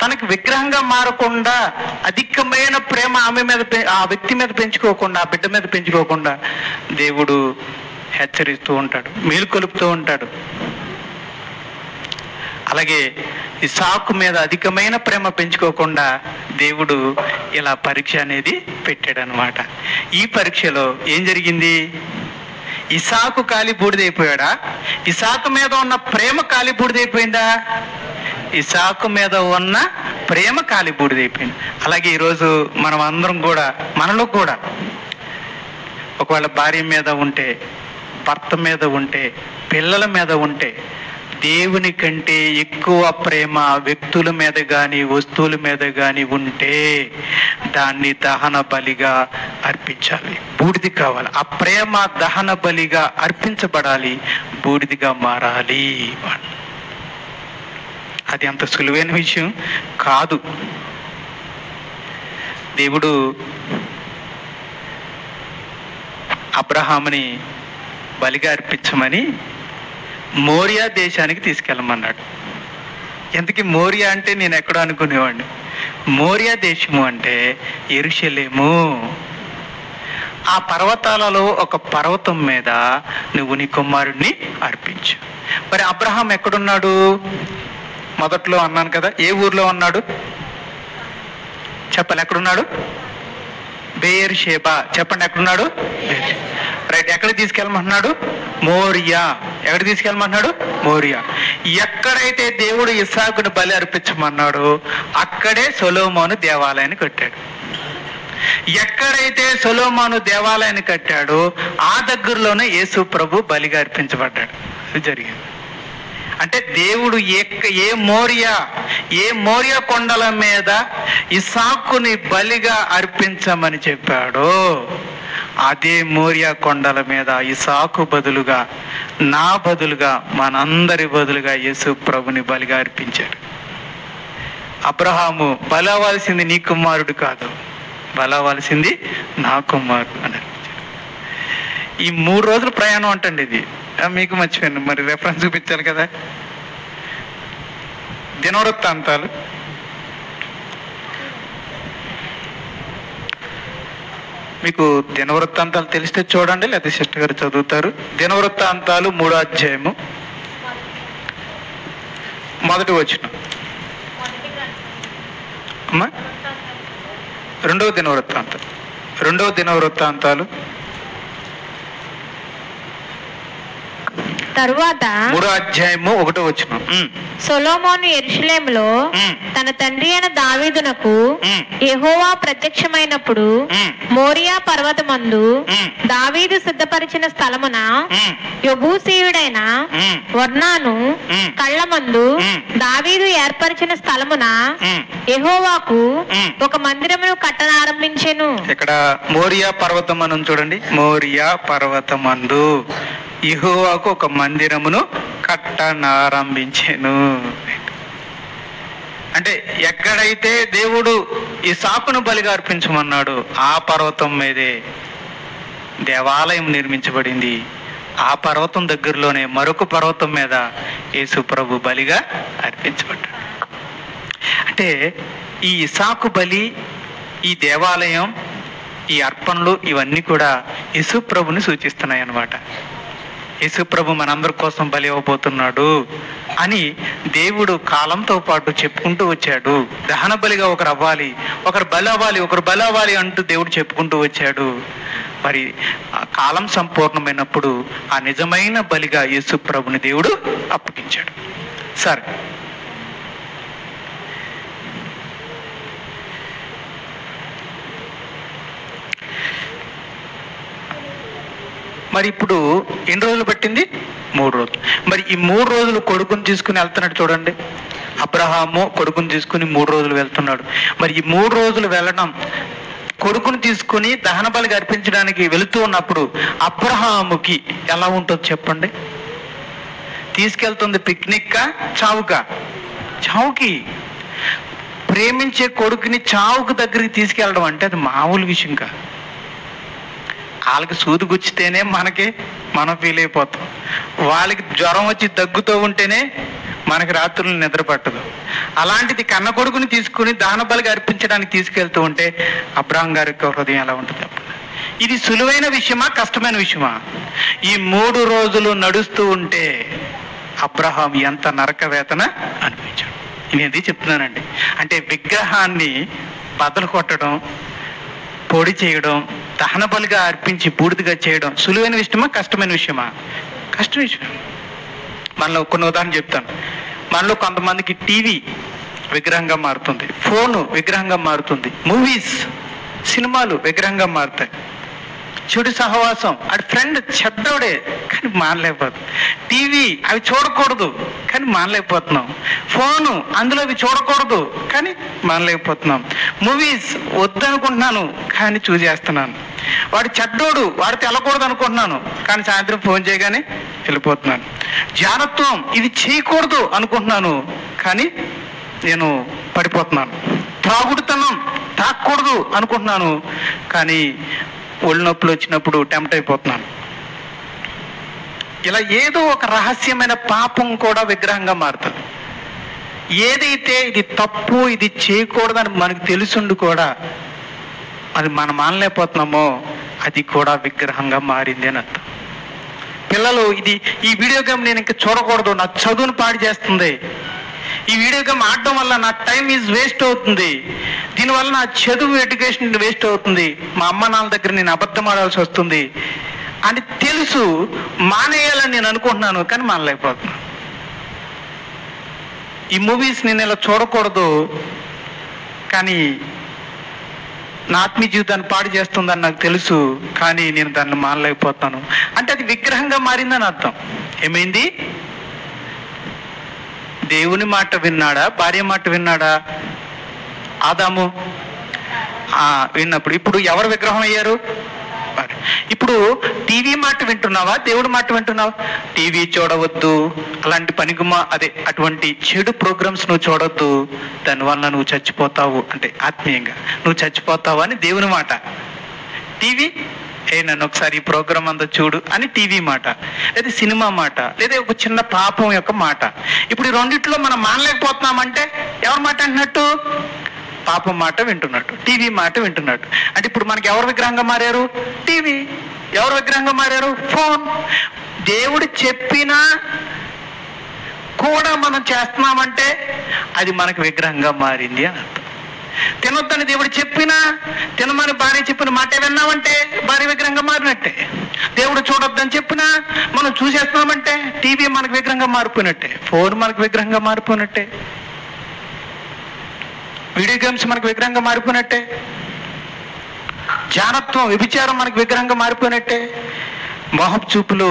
తనకి విగ్రహంగా మారకుండా అధికమైన ప్రేమ ఆమె మీద ఆ వ్యక్తి మీద పెంచుకోకుండా, ఆ బిడ్డ మీద పెంచుకోకుండా దేవుడు హెచ్చరిస్తూ ఉంటాడు, మేలుకొలుపుతూ ఉంటాడు. అలాగే ఇస్సాకు మీద అధికమైన ప్రేమ పెంచుకోకుండా దేవుడు ఇలా పరీక్ష అనేది పెట్టాడు అనమాట. ఈ పరీక్షలో ఏం జరిగింది? ఇస్సాకు కాలి బూడిదైపోయాడా? ఇస్సాకు మీద ఉన్న ప్రేమ కాలి బూడిదైపోయిందా? ఇస్సాకు మీద ఉన్న ప్రేమ కాలి బూడిదైపోయింది. అలాగే ఈరోజు మనం అందరం కూడా, మనలో కూడా ఒకవేళ భార్య మీద ఉంటే, భర్త మీద ఉంటే, పిల్లల మీద ఉంటే, దేవుని కంటే ఎక్కువ ప్రేమ వ్యక్తుల మీద కానీ వస్తువుల మీద కానీ ఉంటే దాన్ని దహన బలిగా అర్పించాలి. బూడిది కావాలి. ఆ ప్రేమ దహన బలిగా అర్పించబడాలి, బూడిదిగా మారాలి. అది అంత సులువైన విషయం కాదు. దేవుడు అబ్రహాముని బలిగా అర్పించమని మోరియా దేశానికి తీసుకెళ్ళమన్నాడు. ఎందుకు మోరియా అంటే నేను ఎక్కడో అనుకునేవాడిని. మోరియా దేశము అంటే యెరూషలేము. ఆ పర్వతాలలో ఒక పర్వతం మీద నువ్వు నీ కుమారుడిని అర్పించు. మరి అబ్రహాం ఎక్కడున్నాడు? మొదట్లో అన్నాను కదా, ఏ ఊర్లో ఉన్నాడు చెప్పాలి? ఎక్కడున్నాడు? బెయేర్షెబా. చెప్పండి, ఎక్కడున్నాడు? రైట్. ఎక్కడ తీసుకెళ్ళమంటున్నాడు? మోరియా. ఎక్కడ తీసుకెళ్ళమంటున్నాడు? మోరియా. ఎక్కడైతే దేవుడు ఇస్సాకుని బలి అర్పించమన్నాడో అక్కడే సొలొమోను దేవాలయాన్ని కట్టాడు. ఎక్కడైతే సొలొమోను దేవాలయాన్ని కట్టాడో ఆ దగ్గరలోనే యేసు ప్రభు బలిగా అర్పించబడ్డాడు. అది జరిగింది. అంటే దేవుడు ఏ మోరియా కొండల మీద ఇస్సాకుని బలిగా అర్పించమని చెప్పాడో అదే మోరియా కొండల మీద ఇస్సాకు బదులుగా, నా బదులుగా, మనందరి బదులుగా యేసు ప్రభుని బలిగా అర్పించాడు. అబ్రహాము బలవలసింది నీ కుమారుడు కాదు, బలవలసింది నా కుమారుడు అని అర్పించాడు. ఈ 3 రోజుల ప్రయాణం అంటండి ఇది. మీకు మర్చిపోయాను, మరి రెఫరెన్స్ చూపించాలి కదా. దినవృత్తాంతాలు మీకు దినవృత్తాంతాలు తెలిస్తే చూడండి, లేకపోతే సిస్టర్ గారు చదువుతారు. దినవృత్తాంతాలు 3వ అధ్యాయము 1వ వచనం. అమ్మా 2వ దినవృత్తాంతాలు తరువాత 3వ అధ్యాయము 1వ వచనం. సొలొమోను యెరూషలేములో తన తండ్రి అయిన దావీదునకు యెహోవా ప్రత్యక్షమైనప్పుడు మోరియా పర్వతమందు దావీదు సిద్ధపరిచిన స్థలమున యెబూసీయుడైన ఒర్నాను కళ్ళమందు దావీదు ఏర్పరిచిన స్థలమున యెహోవాకు ఒక మందిరమును కట్టనారంభించెను. ఇక్కడ మోరియా పర్వతం అని చూడండి. మోరియా పర్వతమందు యెహోవాకు ఒక మందిరమును కట్టనారంభించెను. అంటే ఎక్కడైతే దేవుడు ఇస్సాకును బలిగా అర్పించమన్నాడు ఆ పర్వతం మీదే దేవాలయం నిర్మించబడింది. ఆ పర్వతం దగ్గరలోనే మరొక పర్వతం మీద యేసు ప్రభు బలిగా అర్పించబడ్డాడు. అంటే ఈ ఇస్సాకు బలి, ఈ దేవాలయం, ఈ అర్పణలు ఇవన్నీ కూడా యేసు ప్రభుని సూచిస్తున్నాయి అన్నమాట. యేసు ప్రభు మనందరి కోసం బలి అవ్వబోతున్నాడు అని దేవుడు కాలంతో పాటు చెప్పుకుంటూ వచ్చాడు. దహన బలిగా ఒకరు అవ్వాలి, ఒకరు బలి అవ్వాలి అంటూ దేవుడు చెప్పుకుంటూ వచ్చాడు. మరి ఆ కాలం సంపూర్ణమైనప్పుడు ఆ నిజమైన బలిగా యేసు ప్రభుని దేవుడు అప్పగించాడు. సరే, మరి ఇప్పుడు ఎన్ని రోజులు పట్టింది? 3 రోజులు. మరి ఈ 3 రోజులు కొడుకుని తీసుకుని వెళ్తున్నాడు చూడండి. అబ్రహాము కొడుకుని తీసుకుని 3 రోజులు వెళ్తున్నాడు. మరి ఈ 3 రోజులు వెళ్ళడం, కొడుకుని తీసుకుని దహన బలిగా అర్పించడానికి వెళుతూ ఉన్నప్పుడు అబ్రహాముకి ఎలా ఉంటుందో చెప్పండి. తీసుకెళ్తుంది పిక్నిక్కా, చావుకా? చావుకి. ప్రేమించే కొడుకుని చావుకు దగ్గరికి తీసుకెళ్ళడం అంటే అది మామూలు విషయం కాదు. వాళ్ళకి సూది గుచ్చితేనే మనం ఫీల్ అయిపోతాం. వాళ్ళకి జ్వరం వచ్చి దగ్గుతూ ఉంటేనే మనకి రాత్రులు నిద్ర పట్టదు. అలాంటిది కన్న కొడుకుని తీసుకుని దహన బలిగా అర్పించడానికి తీసుకెళ్తూ ఉంటే అబ్రహాం గారి యొక్క హృదయం ఎలా ఉంటుంది? ఇది సులువైన విషయమా, కష్టమైన విషయమా? ఈ 3 రోజులు నడుస్తూ ఉంటే అబ్రహాం ఎంత నరక వేదన అనిపించాడు. నేను ఇది చెప్తున్నానండి. అంటే విగ్రహాన్ని బద్దలు కొట్టడం, పొడి చేయడం, దహన బలిగా అర్పించి బూడిదగా చేయడం సులువైన విషయమా, కష్టమైన విషయమా? కష్టమైన విషయం. మనలో కొన్ని ఉదాహరణ చెప్తాను. మనలో కొంతమందికి టీవీ విగ్రహంగా మారుతుంది, ఫోను విగ్రహంగా మారుతుంది, మూవీస్ సినిమాలు విగ్రహంగా మారుతాయి. చెడు సహవాసం, ఆడి ఫ్రెండ్ చెడ్డోడే కానీ మానలేకపోతుంది. టీవీ అవి చూడకూడదు కానీ మానలేకపోతున్నాం. ఫోను అందులో అవి చూడకూడదు కానీ మానలేకపోతున్నాం. మూవీస్ వద్దనుకుంటున్నాను కానీ చూసేస్తున్నాను. వాడు చెడ్డోడు, వాడితో వెళ్ళకూడదు అనుకుంటున్నాను కానీ సాయంత్రం ఫోన్ చేయగానే వెళ్ళిపోతున్నాను. జానత్వం ఇది చేయకూడదు అనుకుంటున్నాను కానీ నేను పడిపోతున్నాను. త్రాగుడుతనం తాగకూడదు అనుకుంటున్నాను కానీ ఒళ్ళు నొప్పులు వచ్చినప్పుడు టెంప్ట్ అయిపోతున్నాను. ఇలా ఏదో ఒక రహస్యమైన పాపం కూడా విగ్రహంగా మారుతుంది. ఏదైతే ఇది తప్పు, ఇది చేయకూడదని మనకు తెలుసుండి కూడా అది మనం మానలేకపోతున్నామో అది కూడా విగ్రహంగా మారింది అని అర్థం. పిల్లలు ఈ వీడియో గేమ్ నేను ఇంకా చూడకూడదు, నా చదువును పాడు చేస్తుంది, ఈ వీడియో గేమ్ ఆడడం వల్ల నా టైం ఈజ్ వేస్ట్ అవుతుంది, దీనివల్ల నా చదువు ఎడ్యుకేషన్ వేస్ట్ అవుతుంది, మా అమ్మ నాన్న దగ్గర నేను అబద్ధం ఆడాల్సి వస్తుంది అని తెలుసు, మానేయాలని నేను అనుకుంటున్నాను కానీ మానలేకపోతున్నాను. ఈ మూవీస్ నేను ఇలా చూడకూడదు కానీ నా ఆత్మీయ జీవితాన్ని పాడు చేస్తుందని నాకు తెలుసు కానీ నేను దాన్ని మానలేకపోతాను అంటే అది విగ్రహంగా మారిందని అర్థం. ఏమైంది? దేవుని మాట విన్నాడా, భార్య మాట విన్నాడా? ఆదాము విన్నప్పుడు ఇప్పుడు ఎవరు విగ్రహం అయ్యారు? ఇప్పుడు టీవీ మాట వింటున్నావా, దేవుడి మాట వింటున్నావా? టీవీ చూడవద్దు, అలాంటి అటువంటి చెడు ప్రోగ్రామ్స్ నువ్వు చూడొద్దు, దానివల్ల నువ్వు చచ్చిపోతావు అంటే ఆత్మీయంగా నువ్వు చచ్చిపోతావు అని దేవుని మాట. టీవీ నన్ను ఒకసారి ఈ ప్రోగ్రామ్ అంతా చూడు అని టీవీ మాట, లేదా సినిమా మాట, లేదా ఒక చిన్న పాపం యొక్క మాట. ఇప్పుడు ఈ రెండిట్లో మనం మానలేకపోతున్నామంటే ఎవరి మాట అంటున్నట్టు? పాపం మాట వింటున్నట్టు, టీవీ మాట వింటున్నట్టు. అంటే ఇప్పుడు మనకి ఎవరు విగ్రహంగా మారారు? టీవీ. ఎవరు విగ్రహంగా మారారు? ఫోన్. దేవుడు చెప్పినా కూడా మనం చేస్తున్నామంటే అది మనకు విగ్రహంగా మారింది అని అర్థం. తినొద్దని దేవుడు చెప్పినా తినమని భార్య చెప్పిన మాట విన్నామంటే భార్య విగ్రహంగా మారినట్టే. దేవుడు చూడొద్దని చెప్పినా మనం చూసేస్తున్నామంటే టీవీ మనకు విగ్రహంగా మారిపోయినట్టే, ఫోన్ మనకు విగ్రహంగా మారిపోయినట్టే, వీడియో గేమ్స్ మనకు విగ్రహంగా మారిపోయినట్టే, జానత్వం వ్యభిచారం మనకు విగ్రహంగా మారిపోయినట్టే, మోహపు చూపులు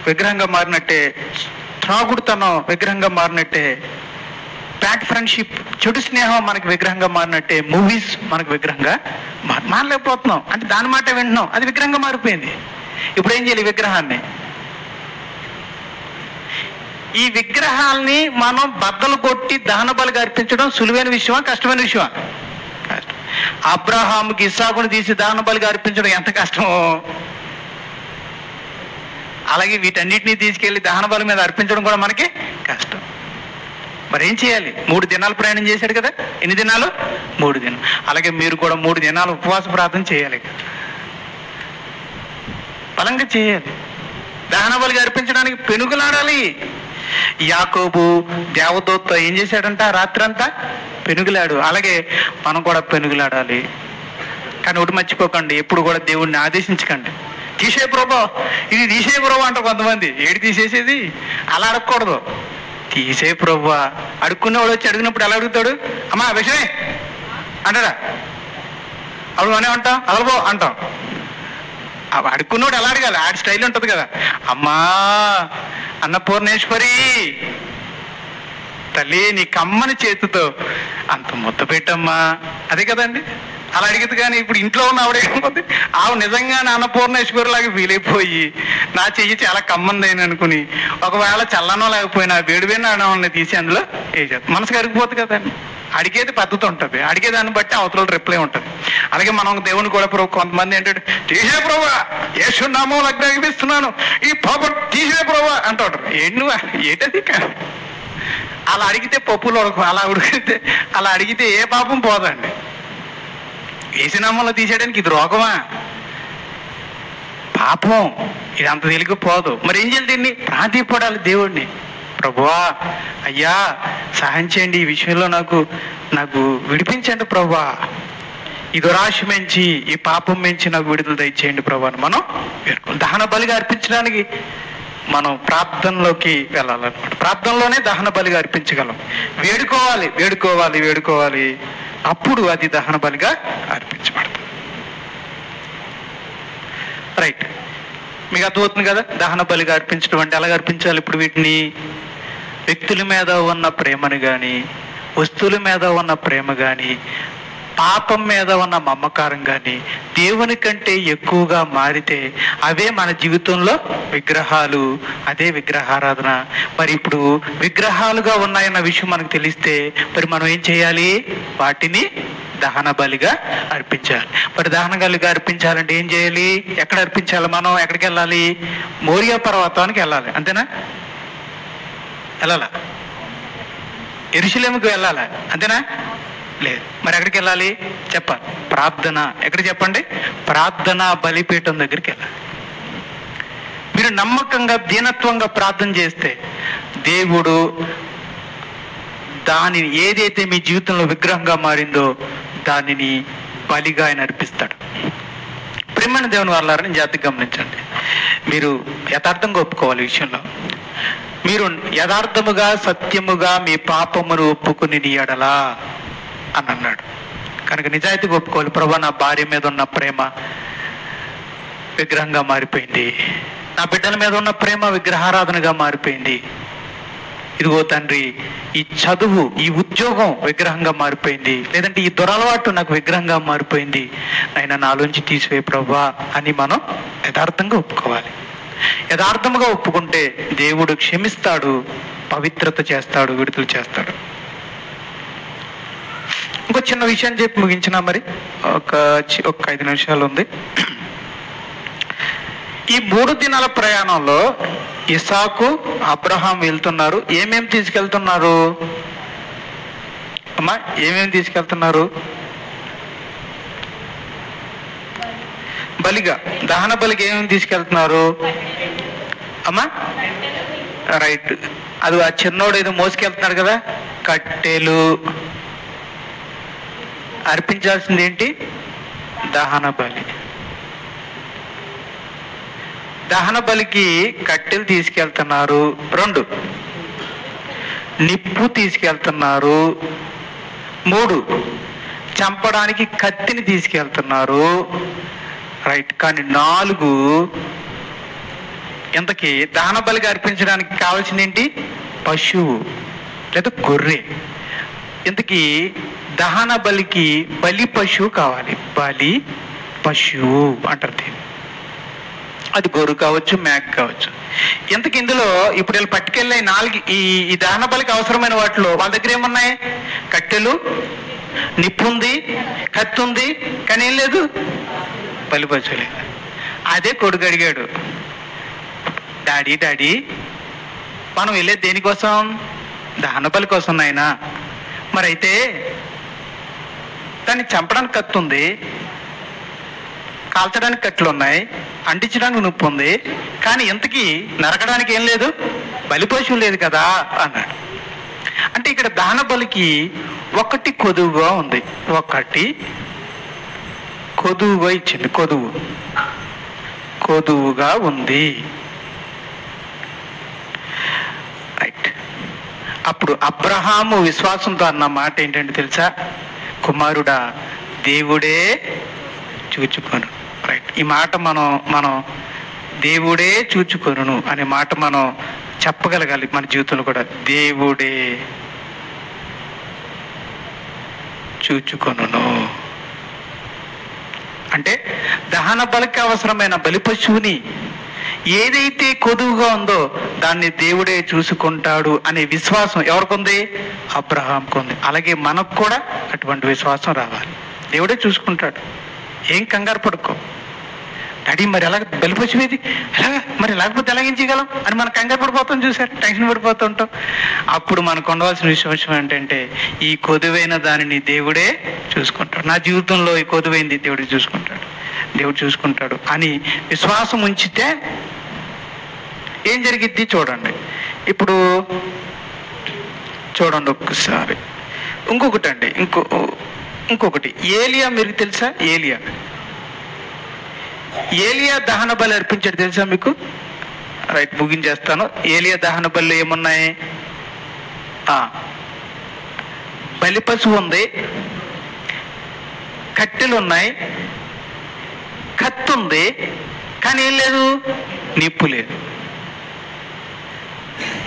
విగ్రహంగా మారినట్టే, త్రాగుడుతనం విగ్రహంగా మారినట్టే, బ్యాడ్ ఫ్రెండ్షిప్ చెడు స్నేహం మనకు విగ్రహంగా మారినట్టే, మూవీస్ మనకు విగ్రహంగా మారలేకపోతున్నాం అంటే దాని మాట వింటున్నాం, అది విగ్రహంగా మారిపోయింది. ఇప్పుడు ఏం చేయాలి? విగ్రహాన్ని, ఈ విగ్రహాల్ని మనం బద్దలు కొట్టి దహన బలిగా అర్పించడం సులువైన విషయమా, కష్టమైన విషయమా? అబ్రహాముకి ఇస్సాకుని తీసి దహన బలిగా అర్పించడం ఎంత కష్టమో, అలాగే వీటన్నిటినీ తీసుకెళ్లి దహన బలి మీద అర్పించడం కూడా మనకి కష్టం. మరి ఏం చేయాలి? 3 దినాలు ప్రయాణం చేశాడు కదా. ఎన్ని దినాలు? 3 దినాలు. అలాగే మీరు కూడా 3 దినాలు ఉపవాస ప్రార్థన చేయాలి, బలంగా చేయాలి. దహన బలిగా అర్పించడానికి పెనుగులాడాలి. యాకోబు దేవదూత ఏం చేశాడంట? రాత్రంతా పెనుగులాడు. అలాగే మనం కూడా పెనుగులాడాలి. కానీ ఒకటి మర్చిపోకండి, ఎప్పుడు కూడా దేవుణ్ణి ఆదేశించకండి. తీసే ప్రభా, ఇది తీసే ప్రభా అంటారు కొంతమంది. ఏడు తీసేసేది? అలా అడగకూడదు. తీసే ప్రభా. అడుక్కునేవాడు వచ్చి అడిగినప్పుడు ఎలా అడుగుతాడు? అమ్మా విషయమే అంటాడా? అప్పుడు అనే అంటాం, అదలబో అంటాం. అడుక్కున్నోడు ఎలా అడగాలి? ఆడి స్టైల్ ఉంటుంది కదా. అమ్మా అన్నపూర్ణేశ్వరి తల్లి నీ కమ్మని చేతితో అంత ముద్ద పెట్టమ్మా, అదే కదండి. అలా అడిగితే కానీ ఇప్పుడు ఇంట్లో ఉన్న ఆవిడేకపోతే ఆవిడ నిజంగా అన్నపూర్ణేశ్వరి లాగా ఫీల్ అయిపోయి నా చెయ్యి చాలా కమ్మంది అనుకుని ఒకవేళ చల్లనో లేకపోయినా వేడివేడిన అన్నం తీసి అందులో వేసేది మనసు కరిగిపోతుంది కదండి. అడిగేది పద్ధతి ఉంటుంది, అడిగేదాన్ని బట్టి అవతల రిప్లై ఉంటుంది. అలాగే మనం దేవుని కూడా కొంతమంది ఏంటంటే తీసే ప్రభు యేసు నామములో ఆజ్ఞాపిస్తున్నాను ఈ పాపం తీసే ప్రభు అంటూ ఉంటారు. ఏంటది? అలా అడిగితే పప్పులు అలా అడిగితే ఏ పాపం పోదండి. యేసు నామములో తీసేయడానికి ఇది రోగమా? పాపం. ఇది అంత తేలిక పోదు. మరి ఏం చేయాలి? దీన్ని ప్రాధిపడాలి దేవుడిని. ప్రభువా అయ్యా సహాయం చేయండి, ఈ విషయంలో నాకు విడిపించండి ప్రభువా, ఈ దురాశ మెంచి ఈ పాపం మెంచి నాకు విడుదల దయచేయండి ప్రభు అని మనం దహన బలిగా అర్పించడానికి మనం ప్రార్థనలోకి వెళ్ళాలన్నమాట. ప్రార్థనలోనే దహన బలిగా అర్పించగలం. వేడుకోవాలి వేడుకోవాలి వేడుకోవాలి, అప్పుడు అది దహన బలిగా అర్పించబడుతుంది. రైట్, మీకు అర్థమవుతుంది కదా దహన బలిగా అర్పించడం అంటే ఎలాగ అర్పించాలి? ఇప్పుడు వీటిని వ్యక్తుల మీద ఉన్న ప్రేమను కానీ, వస్తువుల మీద ఉన్న ప్రేమ కానీ, పాపం మీద ఉన్న మమకారం కానీ దేవుని కంటే ఎక్కువగా మారితే అవే మన జీవితంలో విగ్రహాలు, అదే విగ్రహారాధన. మరి ఇప్పుడు విగ్రహాలుగా ఉన్నాయన్న విషయం మనకు తెలిస్తే మరి మనం ఏం చేయాలి? వాటిని దహన బలిగా అర్పించాలి. మరి దహన బలిగా అర్పించాలంటే ఏం చేయాలి? ఎక్కడ అర్పించాలి? మనం ఎక్కడికి వెళ్ళాలి? మోరియా పర్వతానికి వెళ్ళాలి. అంతేనా? వెళ్ళాలా? యెరూషలేముకి వెళ్ళాలా? అంతేనా? లేదు. మరి ఎక్కడికి వెళ్ళాలి చెప్పాలి? ప్రార్థన. ఎక్కడ చెప్పండి? ప్రార్థన బలిపీఠం దగ్గరికి వెళ్ళాలి. మీరు నమ్మకంగా దీనత్వంగా ప్రార్థన చేస్తే దేవుడు దానిని ఏదైతే మీ జీవితంలో విగ్రహంగా మారిందో దానిని బలిగా ఆయన అర్పిస్తాడు. ప్రేమైన దేవుని వాళ్ళారని జాగ్రత్తగా గమనించండి. మీరు యథార్థంగా ఒప్పుకోవాలి. ఈ విషయంలో మీరు యథార్థముగా సత్యముగా మీ పాపమును ఒప్పుకుని నీ ఎడలా అని అన్నాడు కనుక నిజాయితీగా ఒప్పుకోవాలి. ప్రభా నా భార్య మీద ఉన్న ప్రేమ విగ్రహంగా మారిపోయింది, నా బిడ్డల మీద ఉన్న ప్రేమ విగ్రహారాధనగా మారిపోయింది, ఇదిగో తండ్రి ఈ చదువు ఈ ఉద్యోగం విగ్రహంగా మారిపోయింది, లేదంటే ఈ దురలవాటు నాకు విగ్రహంగా మారిపోయింది, అయినా నాలోంచి తీసివేయి ప్రభువా అని మనం యథార్థంగా ఒప్పుకోవాలి. యథార్థముగా ఒప్పుకుంటే దేవుడు క్షమిస్తాడు, పవిత్రత చేస్తాడు, విడుదల చేస్తాడు. ఇంకో చిన్న విషయాన్ని చెప్పి ముగించిన మరి ఒక 5 నిమిషాలు ఉంది. ఈ 3 దినాల ప్రయాణంలో ఇసాకు అబ్రహాం వెళ్తున్నారు. ఏమేమి తీసుకెళ్తున్నారు అమ్మా? ఏమేమి తీసుకెళ్తున్నారు? బలిగా, దహన బలిగా ఏమేమి తీసుకెళ్తున్నారు అమ్మా? రైట్, అది ఆ చిన్నోడు ఏదో మోసుకెళ్తున్నారు కదా, కట్టెలు. అర్పించాల్సింది ఏంటి? దహన బలి. దహన బలికి కట్టెలు తీసుకెళ్తున్నారు. 2 నిప్పు తీసుకెళ్తున్నారు. 3 చంపడానికి కత్తిని తీసుకెళ్తున్నారు. రైట్, కానీ 4 ఇంతకీ దహన బలిగా అర్పించడానికి కావాల్సింది ఏంటి? పశువు లేదా గొర్రె. ఇంతకీ దహన బలికి బలి పశువు కావాలి. బలి పశువు అంటారు దీన్ని. అది గొర్రె కావచ్చు, మేక కావచ్చు. ఇంతకు ఇందులో ఇప్పుడు వీళ్ళు పట్టుకెళ్ళే 4 ఈ దహన బలికి అవసరమైన వాటిలో వాళ్ళ దగ్గర ఏమున్నాయి? కట్టెలు, నిప్పు ఉంది, కత్తి ఉంది, కానీ ఏం లేదు, బలి పశువు లేదు. అదే కొడుకు అడిగాడు, డాడీ మనం వెళ్ళేది దేనికోసం? దహన బలి కోసం నాయనా. మరి అయితే దాన్ని చంపడానికి కత్తి ఉంది, కాల్చడానికి కట్టెలు ఉన్నాయి, అంటించడానికి నొప్పి ఉంది, కానీ ఇంతకీ నరకడానికి ఏం లేదు, బలి పశువు లేదు కదా అన్నాడు. అంటే ఇక్కడ దహన బలికి ఒకటి కొదువుగా ఉంది, ఒకటి కొదువుగా ఇచ్చింది, కొదువుగా ఉంది. రైట్, అప్పుడు అబ్రహాము విశ్వాసంతో అన్న మాట ఏంటంటే తెలుసా? కుమారుడా దేవుడే చూచుకొను. రైట్, ఈ మాట మనం దేవుడే చూచుకొను అనే మాట మనం చెప్పగలగాలి మన జీవితంలో కూడా. దేవుడే చూచుకొను అంటే దహన బలికి అవసరమైన బలి పశువుని ఏదైతే కొదువుగా ఉందో దాన్ని దేవుడే చూసుకుంటాడు అనే విశ్వాసం ఎవరికుంది? అబ్రహాంకు ఉంది. అలాగే మనకు కూడా అటువంటి విశ్వాసం రావాలి. దేవుడే చూసుకుంటాడు, ఏం కంగారు పడుకో. డాడీ మరి ఎలా బలిపశువేది, ఎలాగా మరి లేకపోతే ఎలాగించగలం అని మనం కంగారు పడిపోతాం, చూసారు, టెన్షన్ పడిపోతూ ఉంటాం. అప్పుడు మనకు ఉండవలసిన విషయం ఏంటంటే ఈ కొదువైన దానిని దేవుడే చూసుకుంటాడు. నా జీవితంలో ఈ కొదువైంది దేవుడు చూసుకుంటాడు, దేవుడు చూసుకుంటాడు అని విశ్వాసం ఉంచితే ఏం జరిగిద్ది చూడండి. ఇప్పుడు చూడండి ఒక్కసారి ఇంకొకటి అండి, ఇంకొకటి ఏలియా, మీకు తెలుసా? ఏలియా దహన బలి అర్పించాడు, తెలుసా మీకు? రైట్, ముగించేస్తాను. ఏలియా దహన బలిలో ఏమున్నాయి? బలి పశువు ఉంది, కట్టెలు ఉన్నాయి, కత్తి ఉంది, కానీ ఏం లేదు, నిప్పు లేదు.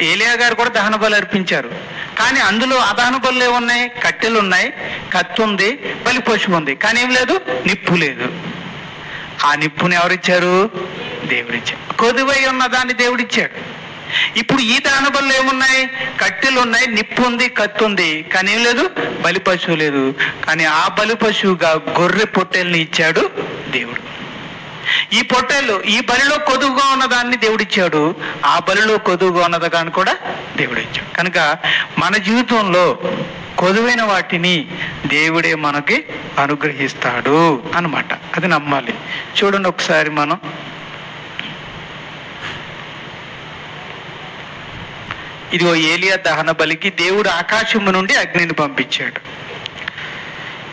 ఏలియా గారు కూడా దహన బలి అర్పించారు, కానీ అందులో ఆ దహన బలులు ఏమున్నాయి? కట్టెలు ఉన్నాయి, కత్తి ఉంది, బలి పశువు ఉంది, కానీ ఏం లేదు, నిప్పు లేదు. ఆ నిప్పుని ఎవరిచ్చారు? దేవుడిచ్చాడు. కొదువై ఉన్న దాన్ని దేవుడిచ్చాడు. ఇప్పుడు ఈ దహన బలులు ఏమున్నాయి? కట్టెలు ఉన్నాయి, నిప్పు ఉంది, కత్తి ఉంది, కానీ ఏం లేదు, బలి పశువు లేదు. కానీ ఆ బలి పశువుగా గొర్రె పొట్టేల్ని ఇచ్చాడు దేవుడు. ఈ పొట్టేళ్ళు ఈ బలిలో కొదువుగా ఉన్నదాన్ని దేవుడిచ్చాడు, ఆ బలిలో కొదువుగా ఉన్నదాన్ని కూడా దేవుడిచ్చాడు. కనుక మన జీవితంలో కొదువైన వాటిని దేవుడే మనకి అనుగ్రహిస్తాడు అన్నమాట. అది నమ్మాలి. చూడండి ఒకసారి మనం ఇదిగో ఏలియా దహన బలికి దేవుడు ఆకాశము నుండి అగ్నిని పంపించాడు.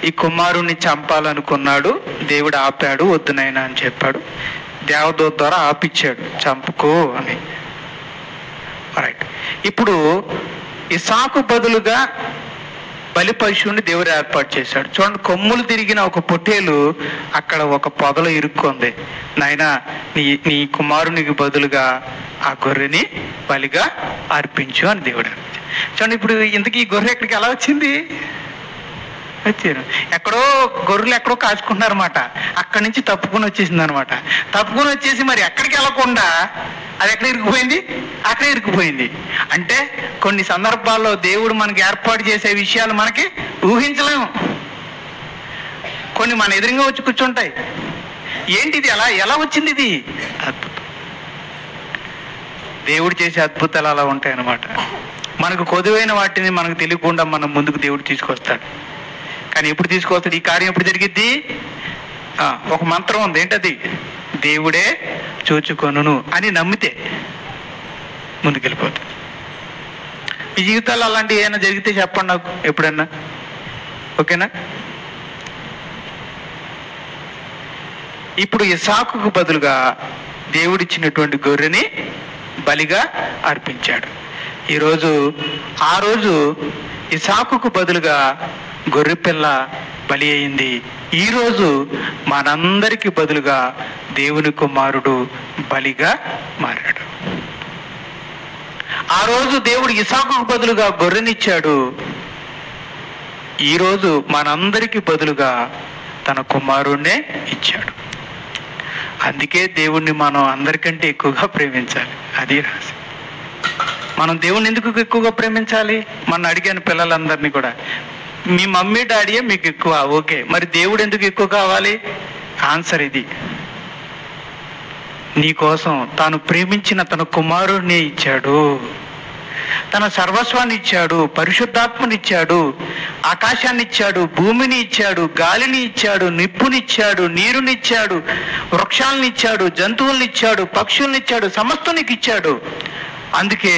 ఈ కుమారుణ్ణి చంపాలనుకున్నాడు, దేవుడు ఆపాడు, వద్దునైనా అని చెప్పాడు. దేవదూత ద్వారా ఆపిచ్చాడు, చంపుకో అని. రైట్, ఇప్పుడు ఇసాకు బదులుగా బలి పశువుని దేవుడు ఏర్పాటు చేశాడు. చూడండి, కొమ్ములు తిరిగిన ఒక పొట్టేలు అక్కడ ఒక పొదలో ఇరుక్కుంది. నాయనా, నీ కుమారునికి బదులుగా ఆ గొర్రెని బలిగా అర్పించు అని దేవుడు అర్పించాడు. చూడండి, ఇప్పుడు ఇంతకీ ఈ గొర్రె ఎక్కడికి ఎలా వచ్చింది? వచ్చారు, ఎక్కడో గొర్రెలు ఎక్కడో కాచుకుంటున్నారన్నమాట. అక్కడి నుంచి తప్పుకొని వచ్చేసింది అనమాట. తప్పుకొని వచ్చేసి మరి ఎక్కడికి వెళ్ళకుండా అది ఎక్కడ ఇరుక్కుపోయింది? అక్కడే ఇరుక్కుపోయింది. అంటే కొన్ని సందర్భాల్లో దేవుడు మనకి ఏర్పాటు చేసే విషయాలు మనకి ఊహించలేము. కొన్ని మన ఎదురుగా వచ్చి కూర్చుంటాయి. ఏంటిది, ఎలా వచ్చింది ఇది? అద్భుతం. దేవుడు చేసే అద్భుతాలు అలా ఉంటాయి అన్నమాట. మనకు కొదువైన వాటిని మనకు తెలియకుండా మనం ముందుకు దేవుడు తీసుకొస్తాడు. కానీ ఎప్పుడు తీసుకొస్తాడు? ఈ కార్యం ఎప్పుడు జరిగిద్ది? ఒక మంత్రం ఉంది, ఏంటది? దేవుడే చూచుకొనును అని నమ్మితే ముందుకెళ్ళిపోతుంది. మీ జీవితాల్లో అలాంటివి ఏమైనా జరిగితే చెప్పండి నాకు ఎప్పుడన్నా, ఓకేనా? ఇప్పుడు ఇసాకుకు బదులుగా దేవుడిచ్చినటువంటి గొర్రెని బలిగా అర్పించాడు. ఆ రోజు ఇసాకుకు బదులుగా గొర్రెపిల్ల బలి అయింది. ఈరోజు మనందరికి బదులుగా దేవుని కుమారుడు బలిగా మారాడు. ఆ రోజు దేవుడు ఇసాకుకు బదులుగా గొర్రెనిచ్చాడు. ఈరోజు మనందరికి బదులుగా తన కుమారుణ్ణే ఇచ్చాడు. అందుకే దేవుణ్ణి మనం అందరికంటే ఎక్కువగా ప్రేమించాలి. అది రహస్యం. మనం దేవుణ్ణి ఎందుకు ఎక్కువగా ప్రేమించాలి? మన అడిగాను పిల్లలందరినీ కూడా, మీ మమ్మీ డాడీయే మీకు ఎక్కువ, ఓకే, మరి దేవుడు ఎందుకు ఎక్కువ కావాలి? ఆన్సర్ ఇది. నీ కోసం తాను ప్రేమించిన తన కుమారుడిని ఇచ్చాడు, తన సర్వస్వాన్ని ఇచ్చాడు, పరిశుద్ధాత్మని ఇచ్చాడు, ఆకాశాన్ని ఇచ్చాడు, భూమిని ఇచ్చాడు, గాలిని ఇచ్చాడు, నిప్పునిచ్చాడు, నీరునిచ్చాడు, వృక్షాలను ఇచ్చాడు, జంతువుల్ని ఇచ్చాడు, పక్షుల్ని ఇచ్చాడు, సమస్తానికి ఇచ్చాడు. అందుకే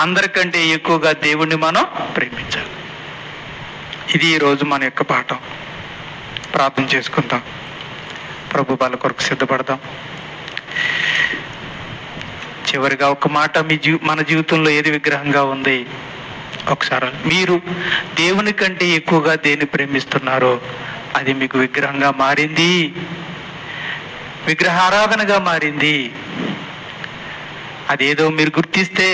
అందరికంటే ఎక్కువగా దేవుణ్ణి మనం ప్రేమించాలి. ఇది ఈరోజు మన యొక్క పాఠం. ప్రార్థన చేసుకుందాం, ప్రభు బల కొరకు సిద్ధపడదాం. చివరిగా ఒక మాట, మన జీవితంలో ఏది విగ్రహంగా ఉంది ఒకసారి మీరు దేవుని కంటే ఎక్కువగా దేన్ని ప్రేమిస్తున్నారో అది మీకు విగ్రహంగా మారింది, విగ్రహారాధనగా మారింది. అదేదో మీరు గుర్తిస్తే,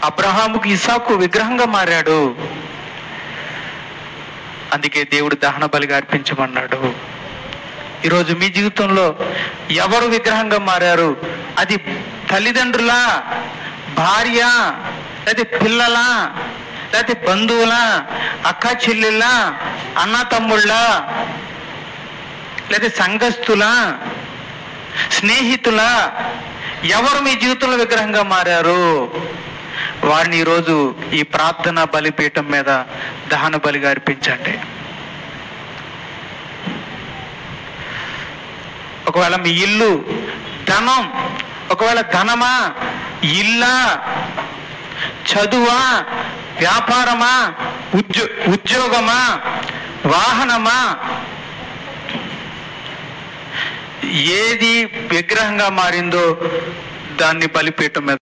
అబ్రహాముకు ఇసాకు విగ్రహంగా మారాడు. అందుకే దేవుడు దహన బలిగా అర్పించమన్నాడు. ఈరోజు మీ జీవితంలో ఎవరు విగ్రహంగా మారారు? అది తల్లిదండ్రుల, భార్య, లేదా పిల్లల, లేదా బంధువుల, అక్క చెల్లెళ్ళ, అన్న తమ్ముళ్ళ, లేదా సంఘస్థుల, స్నేహితుల, ఎవరు మీ జీవితంలో విగ్రహంగా మారారు? వారిని ఈరోజు ఈ ప్రార్థన బలిపీఠం మీద దహన బలిగా అర్పించండి. ఒకవేళ మీ ఇల్లు, ధనం, ఒకవేళ ధనమా, ఇల్లా, చదువా, వ్యాపారమా, ఉద్యోగమా, వాహనమా, ఏది విగ్రహంగా మారిందో దాన్ని బలిపీఠం మీద